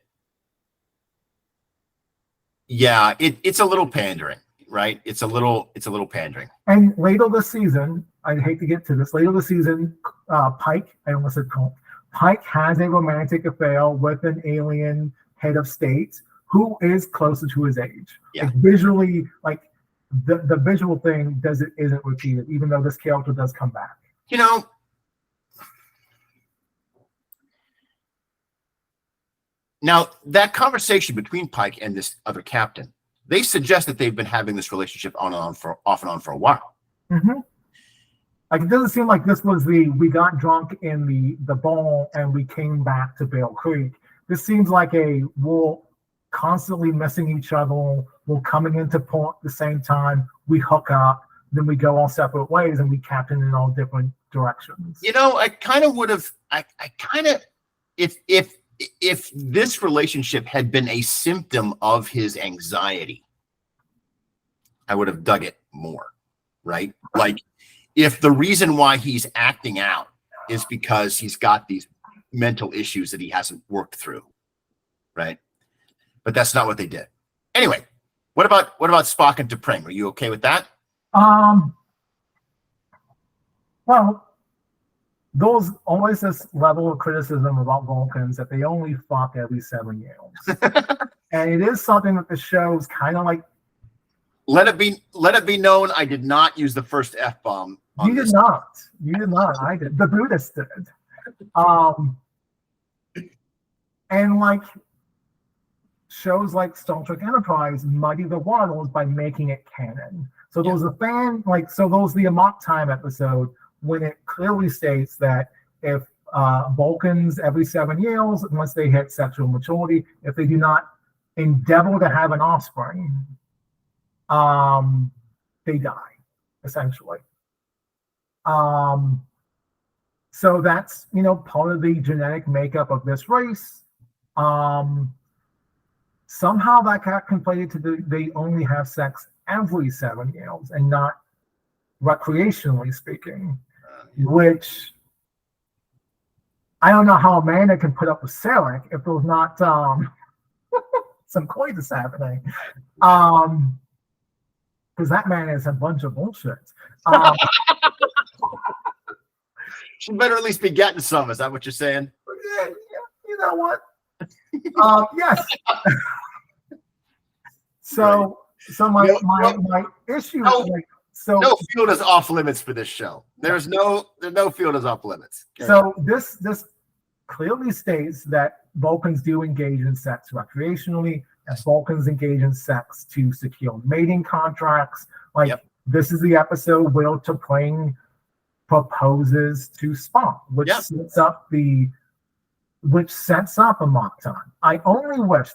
it's a little pandering, right? It's a little pandering. And later this season, I hate to get to this. Later this season, Pike, I almost said Comet, Pike has a romantic affair with an alien head of state who is closer to his age. Yeah. Like visually, like the visual thing isn't repeated, even though this character does come back. You know, now that conversation between Pike and this other captain, they suggest that they've been having this relationship off and on for a while. Mm-hmm. Like it doesn't seem like this was we got drunk in the ball and we came back to Bear Creek. This seems like we're constantly missing each other. We're coming into port at the same time. We hook up, then we go all separate ways, and we captain in all different directions. You know, I kind of would have. I kind of, if this relationship had been a symptom of his anxiety, I would have dug it more, right? Like, if the reason why he's acting out is because he's got these mental issues that he hasn't worked through, right? But that's not what they did. Anyway, what about Spock and T'Pring? Are you okay with that? Well, there's always this level of criticism about Vulcans that they only fuck every 7 years. And it is something that the show's kind of like. Let it be known I did not use the first F-bomb. You did not. I did. The Buddhist did. And like shows like Star Trek Enterprise muddy the waters by making it canon. So there's a fan there's the Amok Time episode when it clearly states that if Vulcans every 7 years, once they hit sexual maturity, if they do not endeavor to have an offspring, they die, essentially. So that's, part of the genetic makeup of this race. Somehow that got conflated to they only have sex every 7 years and not recreationally speaking, which I don't know how Amanda can put up with Sarek if there's not some coitus happening. Because that man is a bunch of bullshit. She better at least be getting some. Is that what you're saying? Yeah, you know what? Yes. So my issue is no field is off limits for this show. There's no field is off limits. Okay. So this clearly states that Vulcans do engage in sex recreationally, and Vulcans engage in sex to secure mating contracts. This is the episode where T'Pring proposes to Spock, which sets up a mock time. I only wish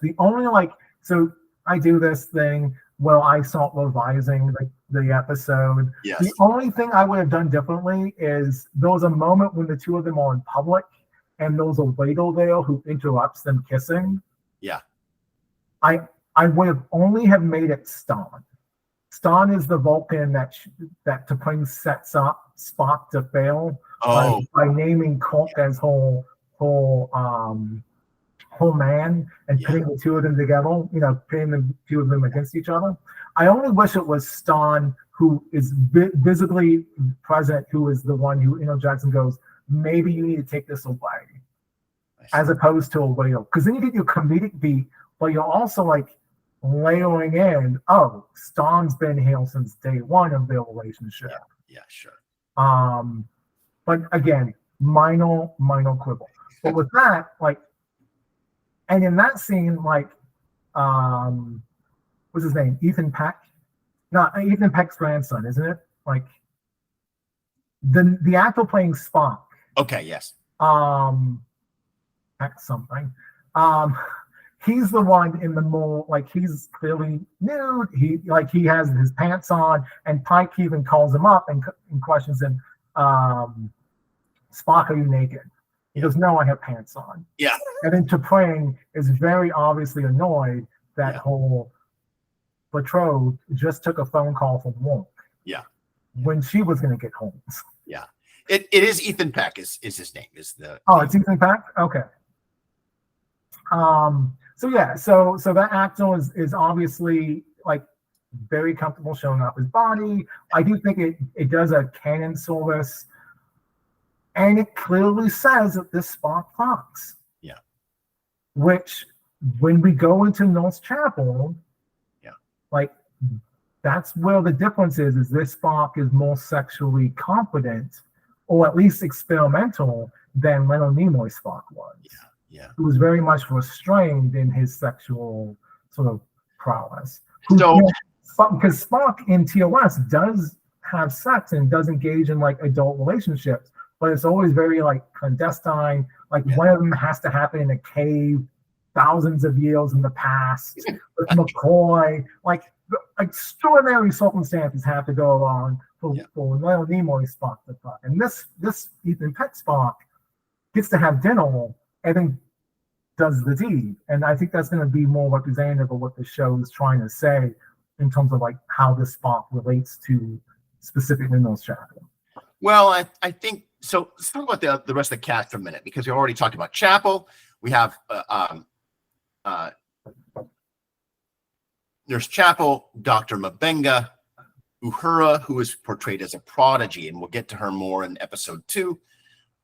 so I do this thing where I start revising the episode. Yes. The only thing I would have done differently is there was a moment when the two of them are in public and there's a waiter there who interrupts them kissing. Yeah. I would have only have made it Stan. Stan is the Vulcan that T'Pring sets up Spock to fail by naming Kirk as her whole man and Yeah. putting the two of them together, pitting the two of them against each other. I only wish it was Stan who is visibly present, who is the one who interjects and goes, maybe you need to take this away, as opposed to a whale. Because then you get your comedic beat, but you're also like layering in, oh, Stan's been here since day one of their relationship. Yeah, sure. But again, minor quibble. But with that, like, and in that scene, like, what's his name? Ethan Peck? No, Ethan Peck's grandson, isn't it? Like, the actor playing Spock. Okay, yes. Peck something. He's the one in the more, like, he's clearly nude. He has his pants on, and Pike even calls him up and questions him, Spock, are you naked? He goes, no, I have pants on. Yeah. And then T'Pring is very obviously annoyed that whole betrothed just took a phone call from Wonk. Yeah. When she was going to get home. Yeah. It is Ethan Peck is his name. It's Ethan Peck? Okay. So that actor is obviously like very comfortable showing off his body. I do think it does a canon service, and it clearly says that this Spock fucks. Yeah. Which, when we go into North Chapel, like, that's where the difference is this Spock is more sexually confident, or at least experimental, than Leonard Nimoy's Spock was. Yeah. Who was very much restrained in his sexual sort of prowess. Because Spock in TOS does have sex and does engage in like adult relationships, but it's always very like clandestine. Like one of them has to happen in a cave thousands of years in the past with McCoy. Like extraordinary circumstances have to go along for Leonard Nimoy's Spock to fuck. And this Ethan Peck Spock gets to have dinner and then does the deed. And I think that's going to be more representative of what the show is trying to say in terms of like how this Spock relates to specifically North Chapel. Well, I think so. Let's talk about the rest of the cast for a minute, because we already talked about Chapel. We have Nurse Chapel, Dr. Mabenga, Uhura, who is portrayed as a prodigy, and we'll get to her more in episode 2.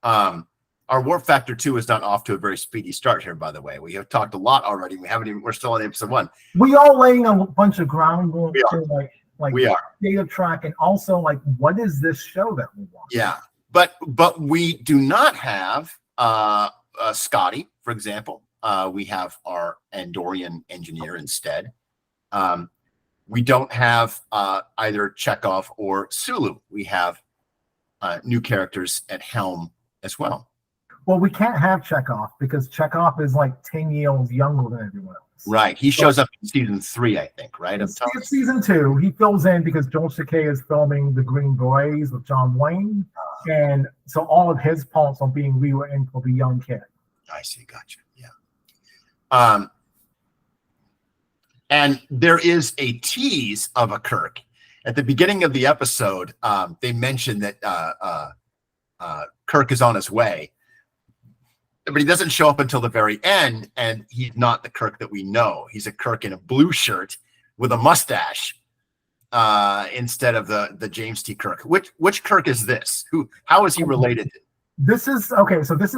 Our Warp Factor 2 is not off to a very speedy start here, by the way. We have talked a lot already. We're still on episode 1. We are laying a bunch of groundwork to like we are data track, and also like, what is this show that we want? Yeah, but we do not have Scotty, for example. We have our Andorian engineer instead. We don't have either Chekhov or Sulu. We have new characters at helm as well. Well, we can't have Chekhov because Chekhov is like 10 years younger than everyone else. Right. He shows up in season 3, I think, right? It's season 2. He fills in because George Takei is filming The Green Berets with John Wayne. And so all of his parts are being rewritten for the young kid. I see. Gotcha. Yeah. And there is a tease of a Kirk. At the beginning of the episode, they mentioned that Kirk is on his way. But he doesn't show up until the very end, and he's not the Kirk that we know. He's a Kirk in a blue shirt with a mustache instead of the James T. Kirk. Which Kirk is this? How is he related? This is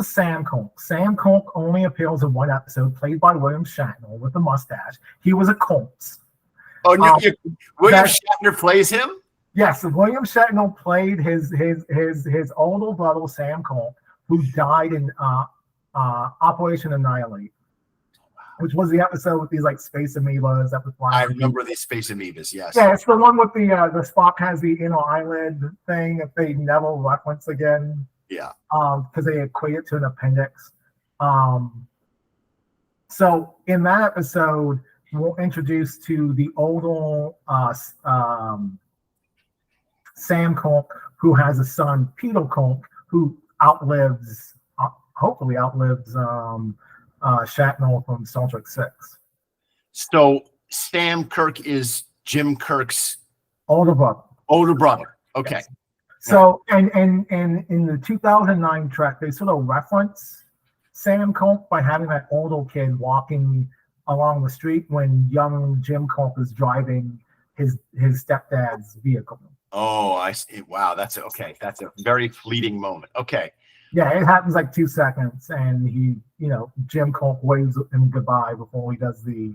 Sam Kirk. Sam Kirk only appears in one episode, played by William Shatner with a mustache. He was a corpse. Oh, William Shatner plays him? Yes, William Shatner played his older brother Sam Kirk, who died in Operation Annihilate, which was the episode with these like space amoebas that was flying. I remember these space amoebas, yes. Yeah, it's the one with the Spock has the inner eyelid thing that they never reference again. Yeah. Because they equate it to an appendix. So in that episode, we're introduced to the older Sam Kirk, who has a son, Peter Kirk, who hopefully outlives Shatner from Star Trek 6. So Sam Kirk is Jim Kirk's older brother. Okay. Yes. So and in the 2009 track, they sort of reference Sam Colt by having that older kid walking along the street when young Jim Colt is driving his stepdad's vehicle. Oh, I see. Wow, that's okay. That's a very fleeting moment. Okay. Yeah, it happens like 2 seconds, and Jim Colt waves him goodbye before he does the,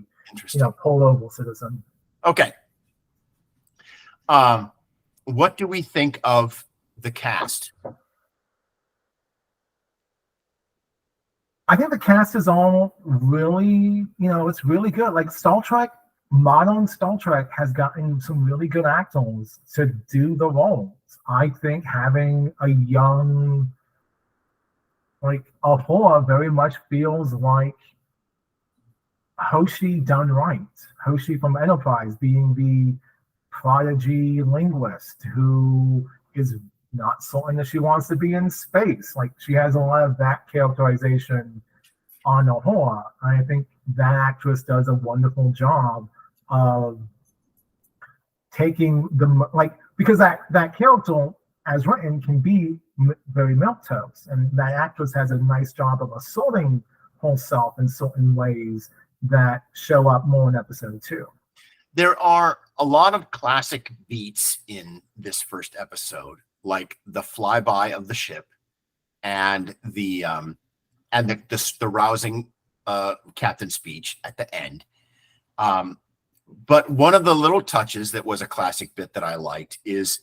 pull over citizen. Okay. What do we think of the cast? I think the cast is all really, it's really good. Like modern Star Trek has gotten some really good actors to do the roles. I think having a young, Uhura very much feels like Hoshi done right. Hoshi from Enterprise being the prodigy linguist who is not certain that she wants to be in space. Like, she has a lot of that characterization on Uhura. I think that actress does a wonderful job of taking because that character as written can be very milquetoast, and that actress has a nice job of asserting herself in certain ways that show up more in episode 2. There are a lot of classic beats in this first episode, like the flyby of the ship and the rousing captain speech at the end. But one of the little touches that was a classic bit that I liked is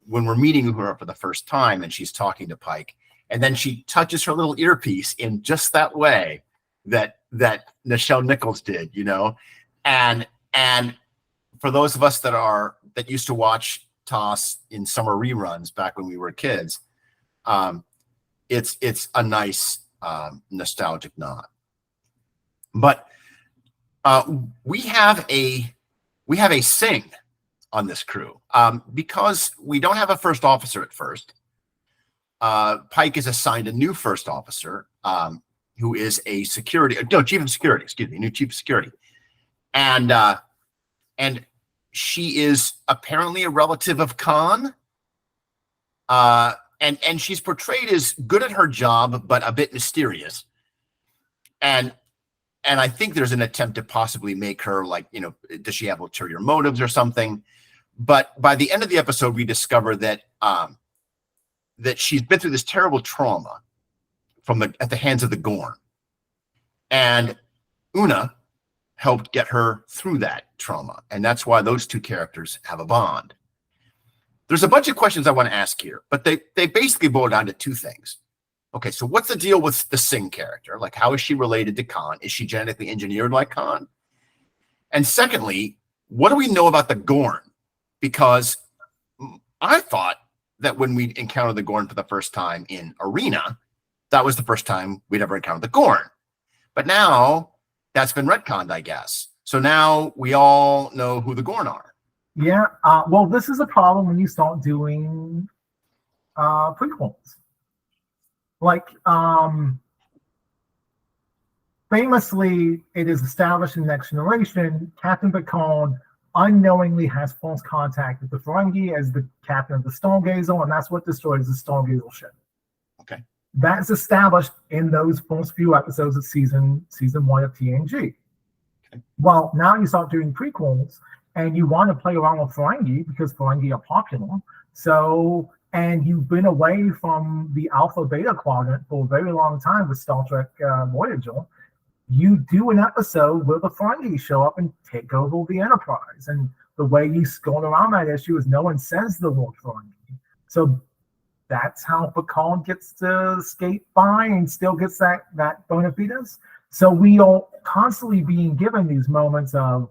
when we're meeting her for the first time and she's talking to Pike, and then she touches her little earpiece in just that way that Nichelle Nichols did, and for those of us that used to watch TOS in summer reruns back when we were kids, it's a nice nostalgic nod. But we have a sing on this crew because we don't have a first officer at first. Pike is assigned a new first officer who is chief of security. Excuse me, new chief of security, and she is apparently a relative of Khan. And she's portrayed as good at her job, but a bit mysterious. And I think there's an attempt to possibly make her does she have ulterior motives or something? But by the end of the episode, we discover that she's been through this terrible trauma at the hands of the Gorn, and Una helped get her through that trauma, and that's why those two characters have a bond. There's a bunch of questions I want to ask here, but they basically boil down to two things. Okay, so what's the deal with the Singh character? Like, how is she related to Khan? Is she genetically engineered like Khan? And secondly, what do we know about the Gorn? Because I thought that when we encountered the Gorn for the first time in Arena, that was the first time we'd ever encountered the Gorn. But now that's been retconned, I guess. So now we all know who the Gorn are. Yeah, well, this is a problem when you start doing prequels. Famously, it is established in Next Generation, Captain Picard unknowingly has false contact with the Ferengi as the captain of the Stargazer, and that's what destroys the Stargazer ship. Okay. That's established in those first few episodes of season 1 of TNG. Okay. Well, now you start doing prequels, and you want to play around with Ferengi because Ferengi are popular. And you've been away from the Alpha Beta quadrant for a very long time with Star Trek Voyager. You do an episode where the Ferengi show up and take over the Enterprise. And the way you score around that issue is no one says the word Ferengi. So that's how Picard gets to skate by and still gets that bona fides. So we are constantly being given these moments of,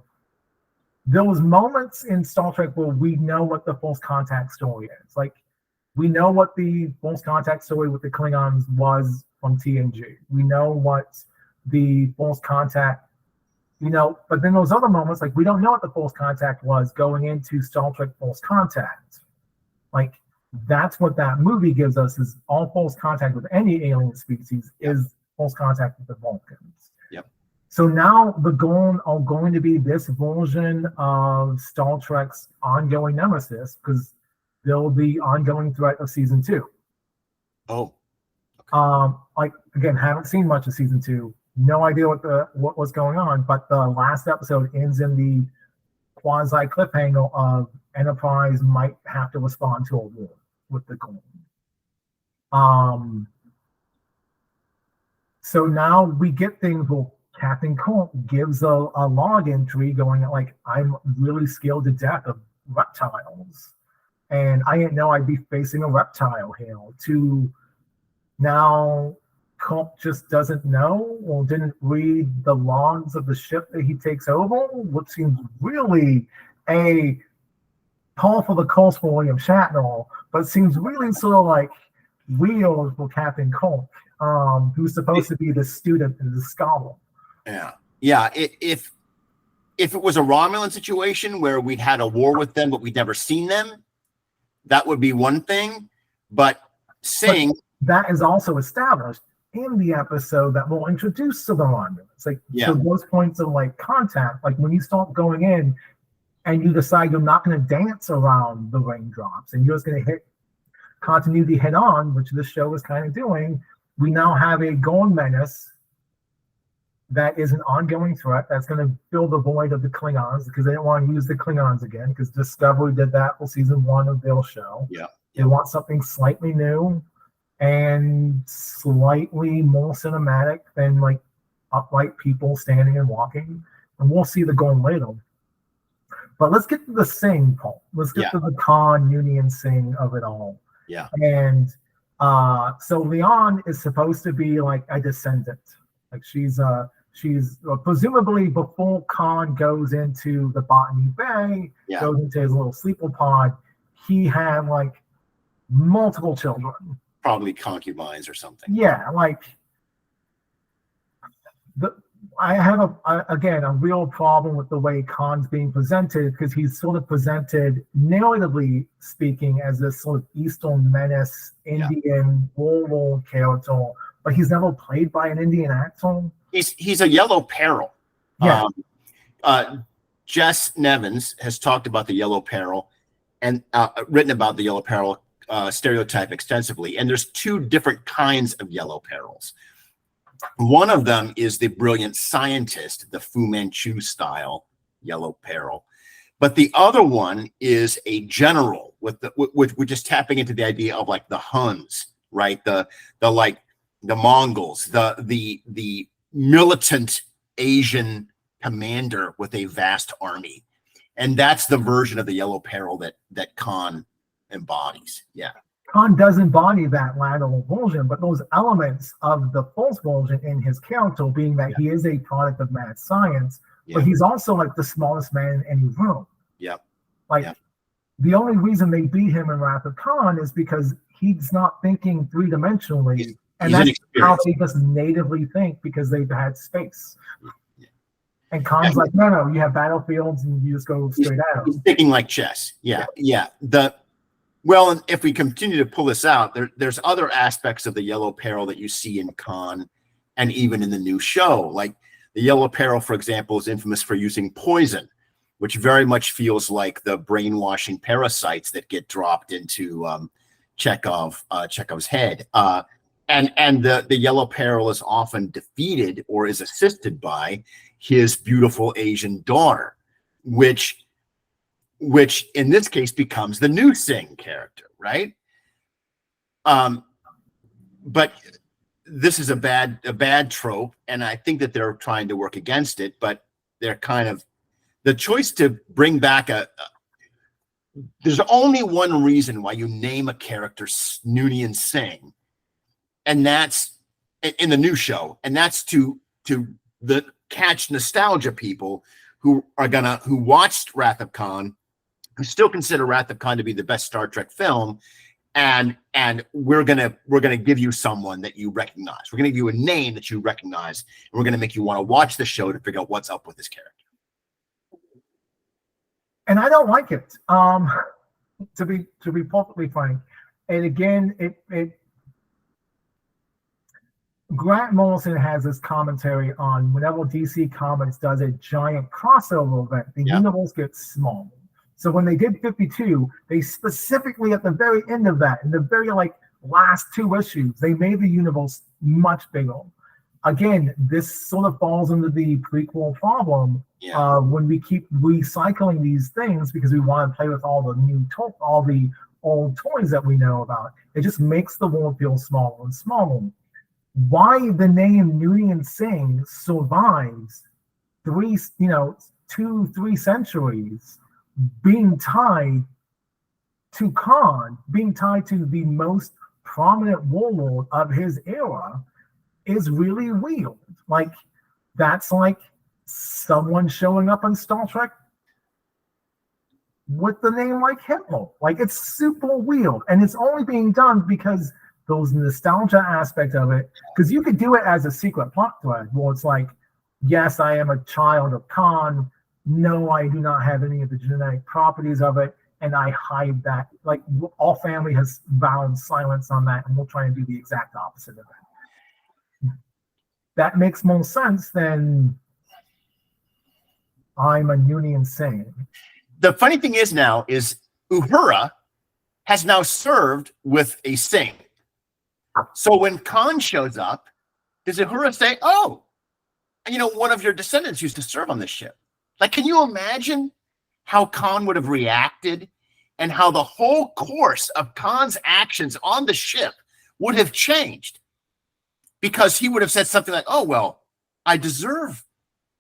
those moments in Star Trek where we know what the First Contact story is. Like, we know what the First Contact story with the Klingons was from TNG. We know what the First Contact, but then those other moments, like, we don't know what the First Contact was going into Star Trek First Contact. Like, that's what that movie gives us, is all First Contact with any alien species is First Contact with the Vulcans. Yep. So now the Gorn are going to be this version of Star Trek's ongoing nemesis, because they'll be ongoing threat of season 2. Oh, Like again, haven't seen much of season 2. No idea what was going on, but the last episode ends in the quasi cliffhanger of Enterprise might have to respond to a war with the Gorn. So now we get things where Captain Colt gives a log entry going like, I'm really skilled to death of reptiles. And I didn't know I'd be facing a reptile here. To now Colt just doesn't know or didn't read the logs of the ship that he takes over, which seems really a call for the course for William Shatner, but seems really sort of like wheels for Captain Colt, who's supposed to be the student and the scholar. Yeah. If it was a Romulan situation where we'd had a war with them, but we'd never seen them, that would be one thing. But saying that is also established in the episode that will introduce to the Romulans. Like, so those points of like contact, like when you start going in and you decide you're not going to dance around the raindrops and you're just going to hit continuity head on, which this show is kind of doing, we now have a Gorn menace that is an ongoing threat that's going to fill the void of the Klingons, because they didn't want to use the Klingons again, because Discovery did that for season 1 of their show. They want something slightly new and slightly more cinematic than like upright people standing and walking. And we'll see the Gorn later. But let's get to the Sing, Paul. Let's get to the Khan, Union Sing of it all. And so Leon is supposed to be like a descendant. Like she's presumably before Khan goes into the Botany Bay, goes into his little sleeper pod, he had like multiple children. Probably concubines or something. Yeah, like I have a real problem with the way Khan's being presented, because he's sort of presented, narratively speaking, as this sort of Eastern menace, Indian warlord character, but he's never played by an Indian actor. He's a yellow peril. Jess Nevins has talked about the yellow peril and written about the yellow peril stereotype extensively. And there's 2 different kinds of yellow perils. One of them is the brilliant scientist, the Fu Manchu style yellow peril. But the other one is a general which is tapping into the idea of like the Huns, right? The Mongols, the militant Asian commander with a vast army. And that's the version of the yellow peril that Khan embodies. Khan does embody that lateral version, but those elements of the false version in his character being that he is a product of mad science, but he's also like the smallest man in any room. The only reason they beat him in Wrath of Khan is because he's not thinking 3-dimensionally, and that's how they just natively think, because they've had space. And Khan's like, no, you have battlefields and you just go straight out. He's thinking like chess. Well, and if we continue to pull this out, there's other aspects of the yellow peril that you see in Khan and even in the new show. Like the yellow peril, for example, is infamous for using poison, which very much feels like the brainwashing parasites that get dropped into Chekhov's head. And the yellow peril is often defeated or is assisted by his beautiful Asian daughter, which in this case becomes the new Sing character, right? But this is a bad trope, and I think that they're trying to work against it, but they're kind of the choice to bring back there's only one reason why you name a character Noonien Singh, and that's in the new show, and that's to catch nostalgia people who watched Wrath of Khan, who still consider Wrath of Khan to be the best Star Trek film, and we're gonna give you someone that you recognize. We're gonna give you a name that you recognize, and we're gonna make you want to watch the show to figure out what's up with this character. And I don't like it. To be perfectly frank. And again, it Grant Morrison has this commentary on whenever DC Comics does a giant crossover event, the universe gets small. So when they did 52, they specifically at the very end of that, in the very like last 2 issues, they made the universe much bigger. Again, this sort of falls into the prequel problem. Yeah. When we keep recycling these things because we want to play with all the all the old toys that we know about, it just makes the world feel smaller and smaller. Why the name Noonien Singh survives 2-3 centuries being tied to Khan, being tied to the most prominent warlord of his era, is really weird. Like, that's like someone showing up on Star Trek with the name like Hitler. Like, it's super weird, and it's only being done because those nostalgia aspect of it, because you could do it as a secret plot thread where it's like, yes, I am a child of Khan, no, I do not have any of the genetic properties of it, and I hide that. Like, all family has vowed silence on that, and we'll try and do the exact opposite of it. That makes more sense than I'm a Noonien Singh. The funny thing is now is Uhura has now served with a Singh. So when Khan shows up, does Uhura say, oh, one of your descendants used to serve on this ship? Like, can you imagine how Khan would have reacted and how the whole course of Khan's actions on the ship would have changed? Because he would have said something like, oh, well, I deserve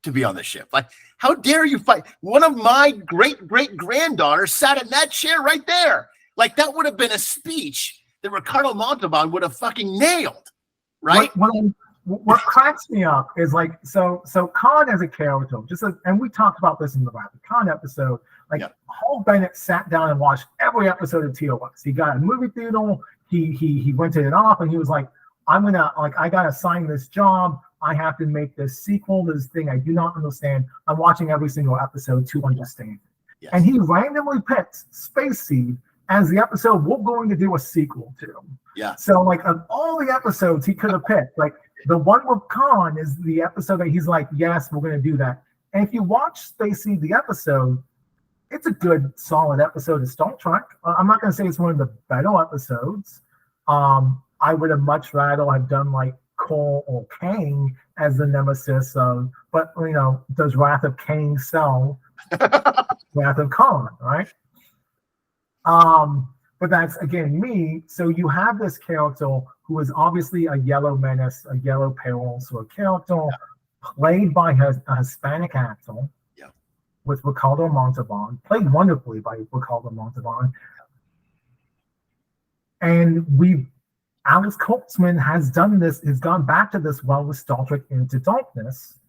to be on the ship. Like, how dare you fight? One of my great-great-granddaughters sat in that chair right there. Like, that would have been a speech that Ricardo Montalban would have fucking nailed, right? What cracks me up is like, so Khan as a character, and we talked about this in the Rapid Khan episode, like, Hall Bennett sat down and watched every episode of TOS. He got a movie theater, he rented it off, and he was like, I got assigned this job. I have to make this sequel, this thing I do not understand. I'm watching every single episode to understand. Yes. And he randomly picked Space Seed as the episode we're going to do a sequel to. Yeah. So, like, of all the episodes he could have picked, like, the one with Khan is the episode that he's like, yes, we're going to do that. And if you watch Space Seed, the episode, it's a good, solid episode of Star Trek. I'm not going to say it's one of the better episodes. I would have much rather have done like Cole or Kang as the nemesis of, but does Wrath of Kang sell Wrath of Khan, right? But that's again me. So you have this character who is obviously a yellow menace, a yellow peril, so a character played by a Hispanic actor with Ricardo Montalban, played wonderfully by Ricardo Montalban. And Alex Kurtzman has done this, has gone back to this well with Star Trek Into Darkness,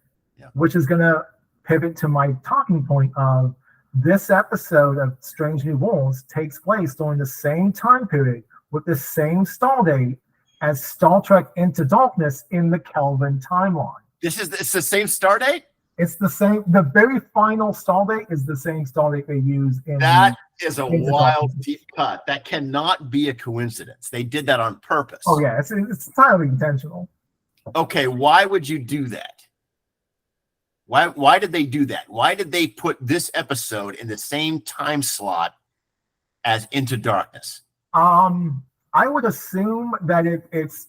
which is going to pivot to my talking point of this episode of Strange New Worlds takes place during the same time period with the same star date as Star Trek Into Darkness in the Kelvin timeline. It's the same star date? It's the same. The very final star date is the same star date they use in that is a wild deep cut. That cannot be a coincidence. They did that on purpose. Oh yeah, it's entirely intentional. Okay, why would you do that? Why did they do that? Why did they put this episode in the same time slot as Into Darkness? I would assume that it's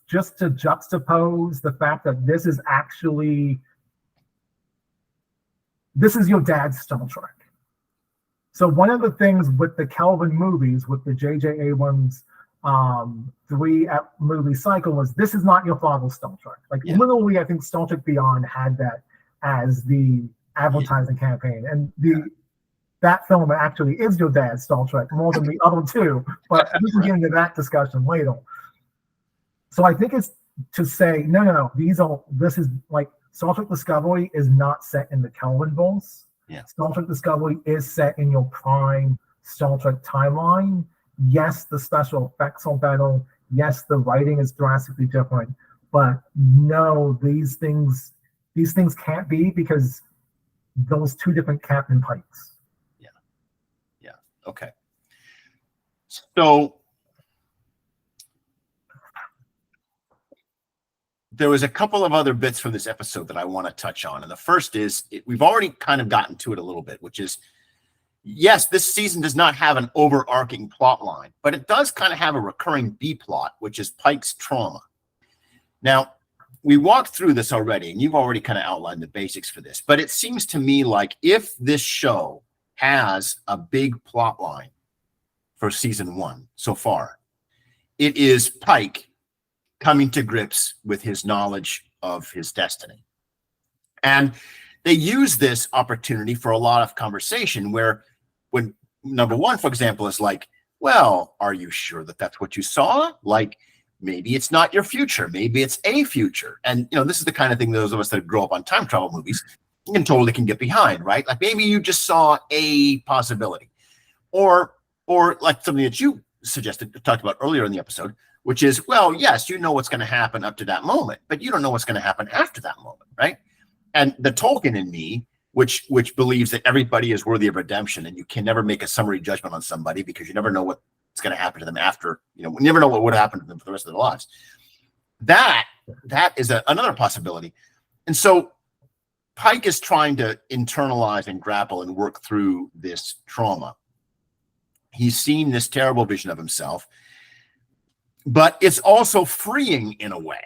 just to juxtapose the fact that this is your dad's Star Trek. So one of the things with the Kelvin movies, with the J.J. Abrams 3 movie cycle, was this is not your father's Star Trek. Like literally, I think Star Trek Beyond had that as the advertising campaign, and that film actually is your dad's Star Trek more than the other two. But we can get into that discussion later. So I think it's to say no. This is like. Star Trek Discovery is not set in the Kelvinverse. Yeah. Star Trek Discovery is set in your prime Star Trek timeline. Yes, the special effects are better. Yes, the writing is drastically different. But no, these things can't be because those two different Captain Pikes. Yeah. Okay. So there was a couple of other bits from this episode that I want to touch on. And the first is, we've already kind of gotten to it a little bit, which is, yes, this season does not have an overarching plot line, but it does kind of have a recurring B plot, which is Pike's trauma. Now, we walked through this already, and you've already kind of outlined the basics for this, but it seems to me like if this show has a big plot line for season 1 so far, it is Pike coming to grips with his knowledge of his destiny. And they use this opportunity for a lot of conversation where when number 1, for example, is like, well, are you sure that that's what you saw? Like, maybe it's not your future. Maybe it's a future. And, this is the kind of thing those of us that grow up on time travel movies can get behind, right? Like maybe you just saw a possibility. Or like something that you talked about earlier in the episode, which is, well, yes, you know what's going to happen up to that moment, but you don't know what's going to happen after that moment, right? And the Tolkien in me, which believes that everybody is worthy of redemption, and you can never make a summary judgment on somebody because you never know what's going to happen to them after, you never know what would happen to them for the rest of their lives. That is another possibility. And so Pike is trying to internalize and grapple and work through this trauma. He's seen this terrible vision of himself, but it's also freeing in a way.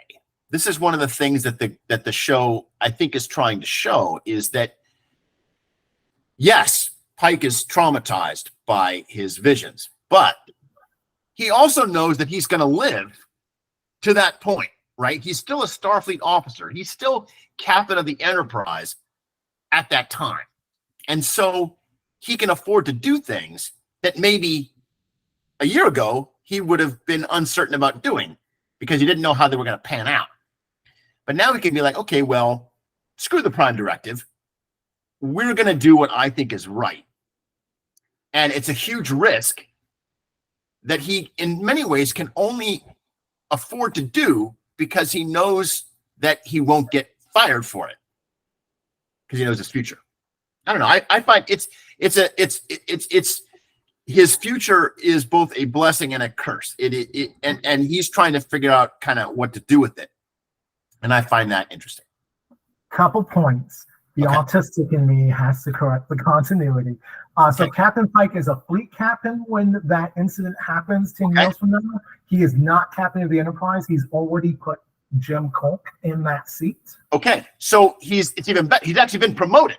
This is one of the things that the show, I think, is trying to show, is that, yes, Pike is traumatized by his visions, but he also knows that he's going to live to that point, right? He's still a Starfleet officer. He's still captain of the Enterprise at that time. And so he can afford to do things that maybe a year ago he would have been uncertain about doing because he didn't know how they were going to pan out. But now he can be like, okay, well, screw the Prime Directive. We're going to do what I think is right. And it's a huge risk that he, in many ways, can only afford to do because he knows that he won't get fired for it because he knows his future. I don't know. I find it's his future is both a blessing and a curse. And he's trying to figure out kind of what to do with it. And I find that interesting. Couple points. The autistic in me has to correct the continuity. So Captain Pike is a fleet captain when that incident happens 10 years from now. He is not captain of the Enterprise. He's already put Jim Cook in that seat. Okay. So he's even better. He's actually been promoted.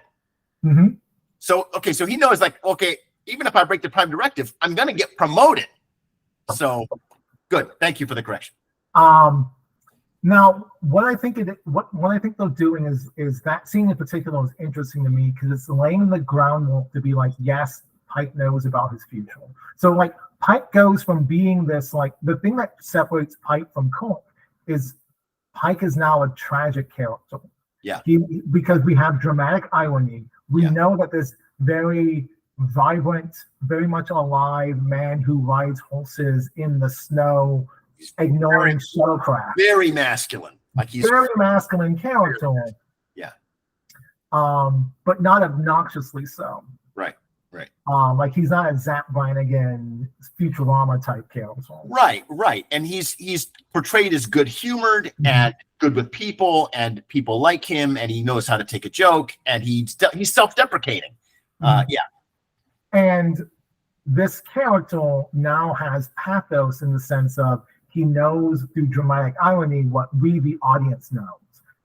Mm-hmm. So he knows, like, okay, even if I break the Prime Directive, I'm going to get promoted. So good. Thank you for the correction. Now, what I think they're doing is that scene in particular is interesting to me because it's laying the groundwork to be like, yes, Pike knows about his future. So like Pike goes from being this, like, the thing that separates Pike from Cook is Pike is now a tragic character. Yeah. Because we have dramatic irony. We know that this very vibrant, very much alive man who rides horses in the snow, ignoring shuttlecraft. Very masculine. Like he's very masculine character. Yeah. But not obnoxiously so. Right. Like he's not a Zap Brannigan Futurama type character. Right. And he's portrayed as good humored and good with people, and people like him, and he knows how to take a joke, and he's self-deprecating. And this character now has pathos in the sense of he knows through dramatic irony what we, the audience, knows.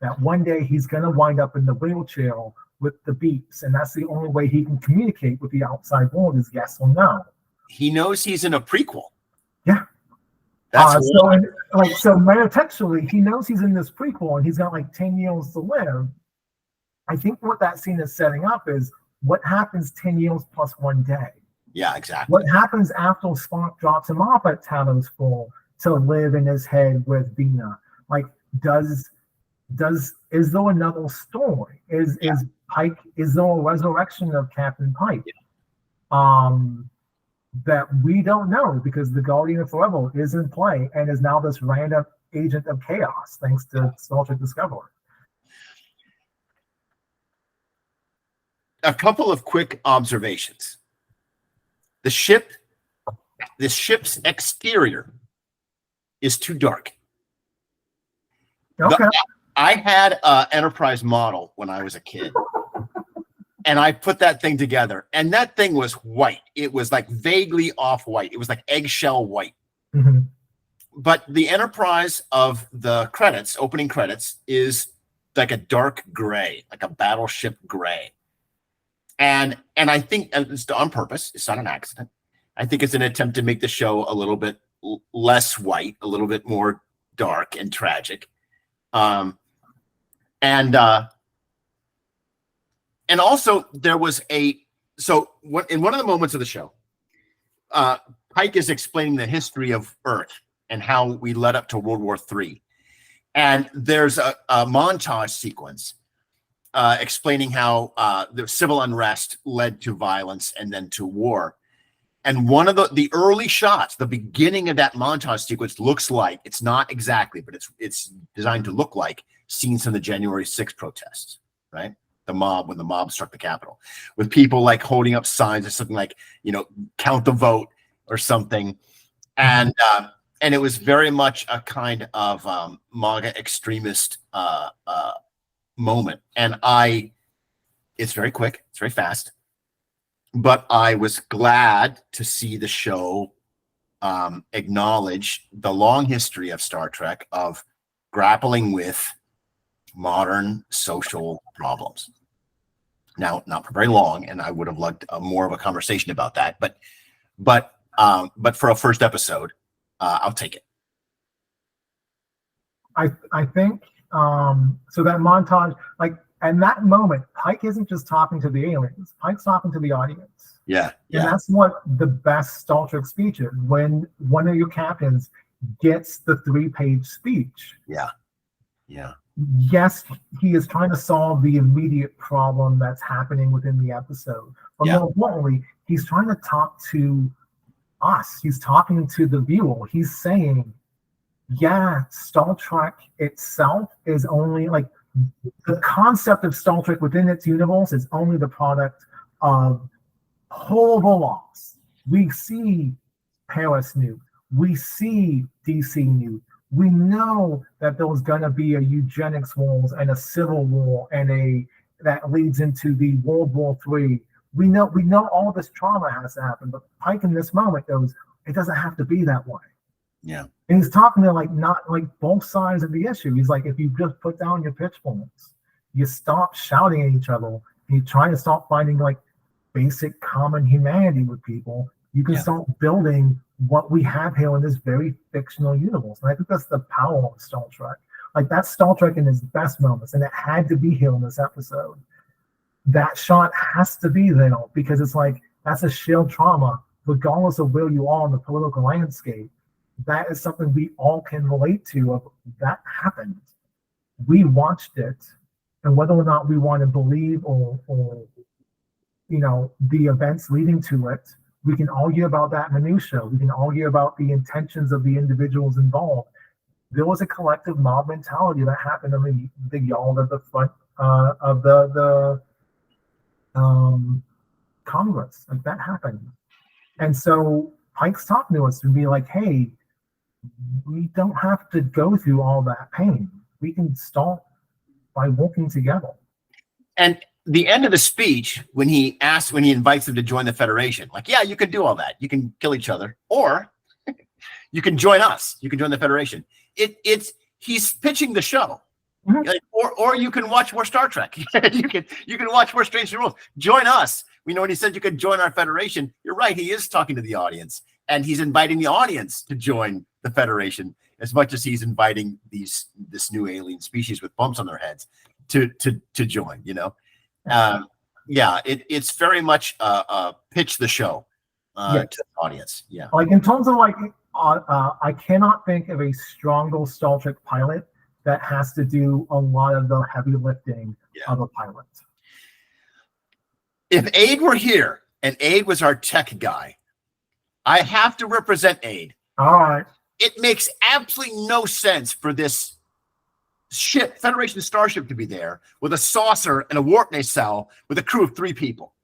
That one day he's going to wind up in the wheelchair with the beeps, and that's the only way he can communicate with the outside world is yes or no. He knows he's in a prequel. Yeah. So metatextually, he knows he's in this prequel, and he's got like 10 years to live. I think what that scene is setting up is what happens 10 years plus one day. Yeah, exactly. What happens after Spock drops him off at Talos School to live in his head with Bina? Like, is there another story? Is there a resurrection of Captain Pike? That we don't know because the Guardian of Forever is in play and is now this random agent of chaos thanks to Star Trek Discovery. A couple of quick observations. The ship's exterior is too dark. Okay. I had an Enterprise model when I was a kid, and I put that thing together, and that thing was white. It was like vaguely off-white. It was like eggshell white. Mm-hmm. But the Enterprise of the credits, opening credits, is like a dark gray, like a battleship gray. And I think it's on purpose. It's not an accident. I think it's an attempt to make the show a little bit less white, a little bit more dark and tragic. And also there was in one of the moments of the show, Pike is explaining the history of Earth and how we led up to World War III. And there's a montage sequence explaining how the civil unrest led to violence and then to war. And one of the early shots, the beginning of that montage sequence looks like, it's not exactly, but it's designed to look like scenes from the January 6th protests, right? When the mob struck the Capitol, with people like holding up signs or something like, count the vote or something. And it was very much a kind of MAGA extremist moment. And it's very quick, it's very fast, but I was glad to see the show acknowledge the long history of Star Trek of grappling with modern social problems. Now, not for very long, and I would have liked more of a conversation about that, but for a first episode, I'll take it. I think so that montage, like, in that moment, Pike isn't just talking to the aliens. Pike's talking to the audience. Yeah. And that's what the best Star Trek speech is, when one of your captains gets the 3-page speech. Yeah. Yes, he is trying to solve the immediate problem that's happening within the episode. But more importantly, he's trying to talk to us. He's talking to the viewer. He's saying, Star Trek itself is only like the concept of Star Trek within its universe is only the product of horrible loss. We see Paris nuke. We see DC nuke. We know that there was going to be a eugenics wars and a civil war and that leads into the World War III. We know all this trauma has to happen, but Pike in this moment goes, it doesn't have to be that way. Yeah. And he's talking to not both sides of the issue. He's like, if you just put down your pitchforks, you stop shouting at each other, and you try to stop finding like basic common humanity with people, you can start building what we have here in this very fictional universe. And I think that's the power of Star Trek. Like, that's Star Trek in its best moments, and it had to be here in this episode. That shot has to be there because it's like, that's a shared trauma, regardless of where you are in the political landscape. That is something we all can relate to. Of that happened. We watched it, and whether or not we want to believe or the events leading to it, we can argue about that minutia. We can argue about the intentions of the individuals involved. There was a collective mob mentality that happened in the yard at the front of the Congress. Like, that happened. And so Pike's talking to us and be like, hey, we don't have to go through all that pain. We can start by working together. And the end of the speech, when he invites them to join the Federation, like, yeah, you can do all that. You can kill each other, or you can join us. You can join the Federation. He's pitching the show. Mm-hmm. Like, or you can watch more Star Trek. you can watch more Strange New Worlds. Join us. When he said you could join our Federation, you're right. He is talking to the audience, and he's inviting the audience to join the Federation as much as he's inviting this new alien species with bumps on their heads to join. It's very much pitch the show to the audience. Yeah, like in terms of I cannot think of a stronger Star Trek pilot that has to do a lot of the heavy lifting of a pilot. If Aid were here and Aid was our tech guy, I have to represent Aid. All right. It makes absolutely no sense for this ship, Federation starship, to be there with a saucer and a warp nacelle with a crew of 3 people.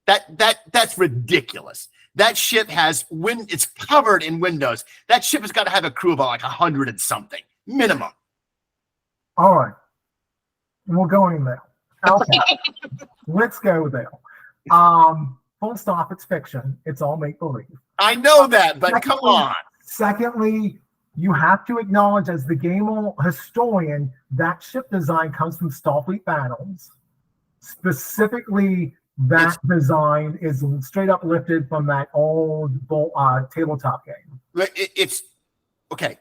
That's ridiculous. That ship has it's covered in windows. That ship has got to have a crew of like 100 and something minimum. All right. And we're going there. Okay, let's go there. Full stop. It's fiction. It's all make believe. I know that, but come on. Secondly, you have to acknowledge, as the game historian, that ship design comes from Starfleet Battles. Specifically, that design is straight up lifted from that old tabletop game. It's okay.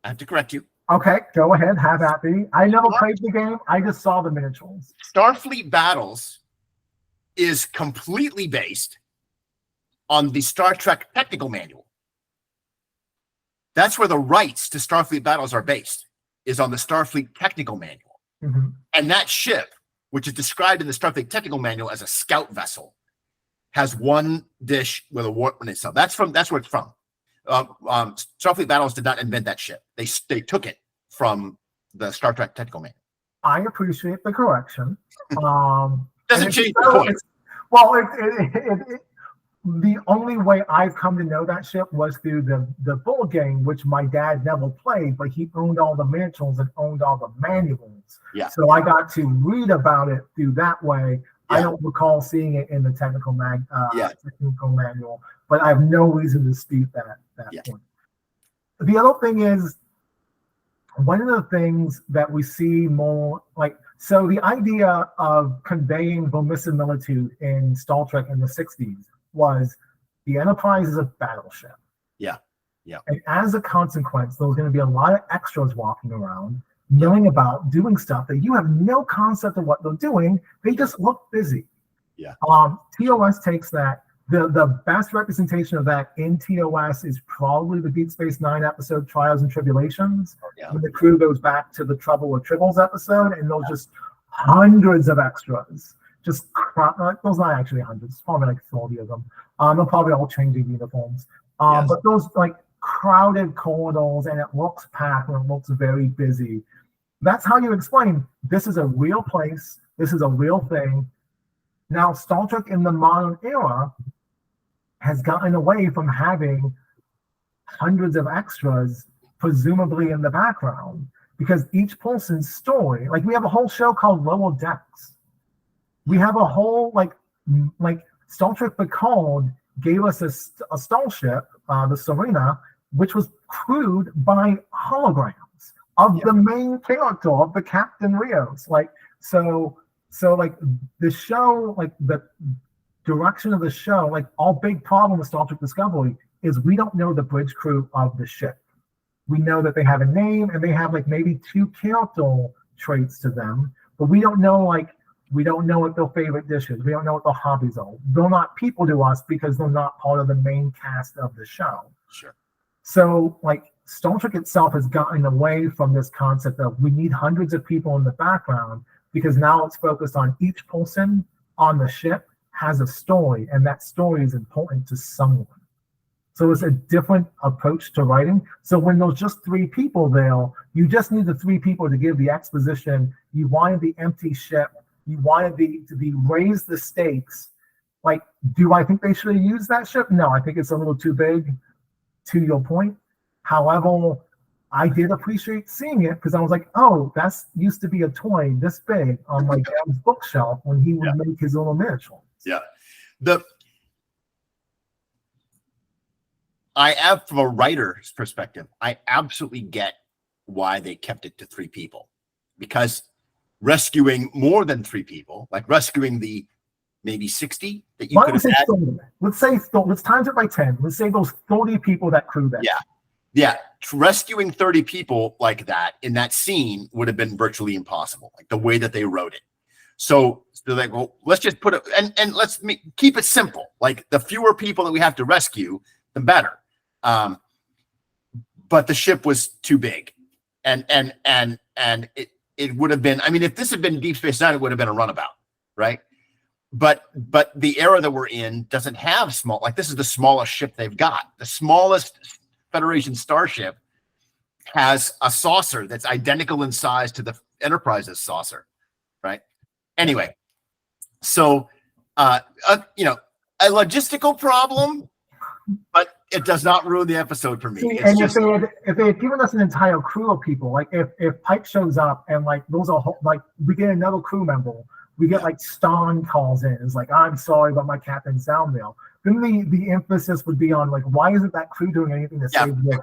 I have to correct you. Okay, go ahead. Have at me. I never played the game. I just saw the miniatures. Starfleet Battles is completely based on the Star Trek technical manual. That's where the rights to Starfleet Battles are based, is on the Starfleet technical manual. Mm-hmm. And that ship, which is described in the Starfleet technical manual as a scout vessel, has one dish with a warp in itself. That's where it's from. Starfleet Battles did not invent that ship. They took it from the Star Trek technical manual. I appreciate the correction. Doesn't change the point. The only way I've come to know that ship was through the board game, which my dad never played, but he owned all the miniatures and owned all the manuals. Yeah. So I got to read about it through that way. Yeah. I don't recall seeing it in the technical manual, but I have no reason to dispute that point. The other thing is, one of the things that we see more, so the idea of conveying verisimilitude in Star Trek in the 60s was the Enterprise is a battleship. Yeah. And as a consequence, there's going to be a lot of extras walking around, knowing about doing stuff that you have no concept of what they're doing. They just look busy. Yeah. TOS takes that. The best representation of that in TOS is probably the Deep Space Nine episode Trials and Tribulations. When the crew goes back to the Trouble with Tribbles episode, and there's just hundreds of extras. Just those not actually hundreds, it's probably like 40 of them. They're probably all changing uniforms. But those crowded corridors, and it looks packed and it looks very busy. That's how you explain this is a real place, this is a real thing. Now, Star Trek in the modern era has gotten away from having hundreds of extras, presumably in the background, because each person's story, we have a whole show called Lower Decks. We have a whole, Star Trek Picard gave us a starship, the Serena, which was crewed by holograms of the main character, of the Captain Rios. So the show, the direction of the show, our big problem with Star Trek Discovery is we don't know the bridge crew of the ship. We know that they have a name and they have maybe 2 character traits to them, but we don't know we don't know what their favorite dish is. We don't know what their hobbies are. They're not people to us because they're not part of the main cast of the show. Sure. So Star Trek itself has gotten away from this concept of we need hundreds of people in the background, because now it's focused on each person on the ship has a story, and that story is important to someone. So it's a different approach to writing. So when there's just 3 people there, you just need the 3 people to give the exposition. You wanted the empty ship. You wanted to raise the stakes. Do I think they should have used that ship? No, I think it's a little too big, to your point. However, I did appreciate seeing it, because I was like, oh, that's used to be a toy this big on my dad's bookshelf when he would make his little miniatures. Yeah. From a writer's perspective, I absolutely get why they kept it to 3 people, because rescuing more than 3 people, rescuing the maybe 60 that you could have had. Let's times it by 10. Let's say those 30 people that crew that. Yeah. Rescuing 30 people like that in that scene would have been virtually impossible, the way that they wrote it. So they're like, well, let's just put it and let's keep it simple. The fewer people that we have to rescue, the better. But the ship was too big, and it would have been. I mean, if this had been Deep Space Nine, it would have been a runabout, right? But the era that we're in doesn't have small. This is the smallest ship they've got. The smallest Federation starship has a saucer that's identical in size to the Enterprise's saucer, right? Anyway, so a logistical problem, but It does not ruin the episode for me. See, It's and just if they had given us an entire crew of people, like if Pike shows up and like those are like we get another crew member, we get like Ston calls in, is like, I'm sorry about my captain's sound mail. Then the emphasis would be on like, why isn't that crew doing anything to save the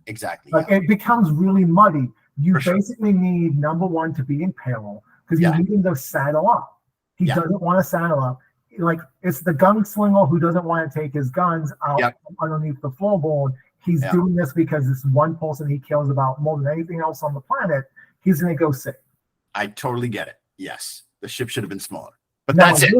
exactly. Like it becomes really muddy. You For sure. basically need number one to be in peril because you need him to saddle up. He doesn't want to saddle up. Like it's the gunslinger who doesn't want to take his guns out underneath the floorboard. He's doing this because this one person he cares about more than anything else on the planet. He's going to go save. I totally get it. Yes, the ship should have been smaller, but Now, that's it.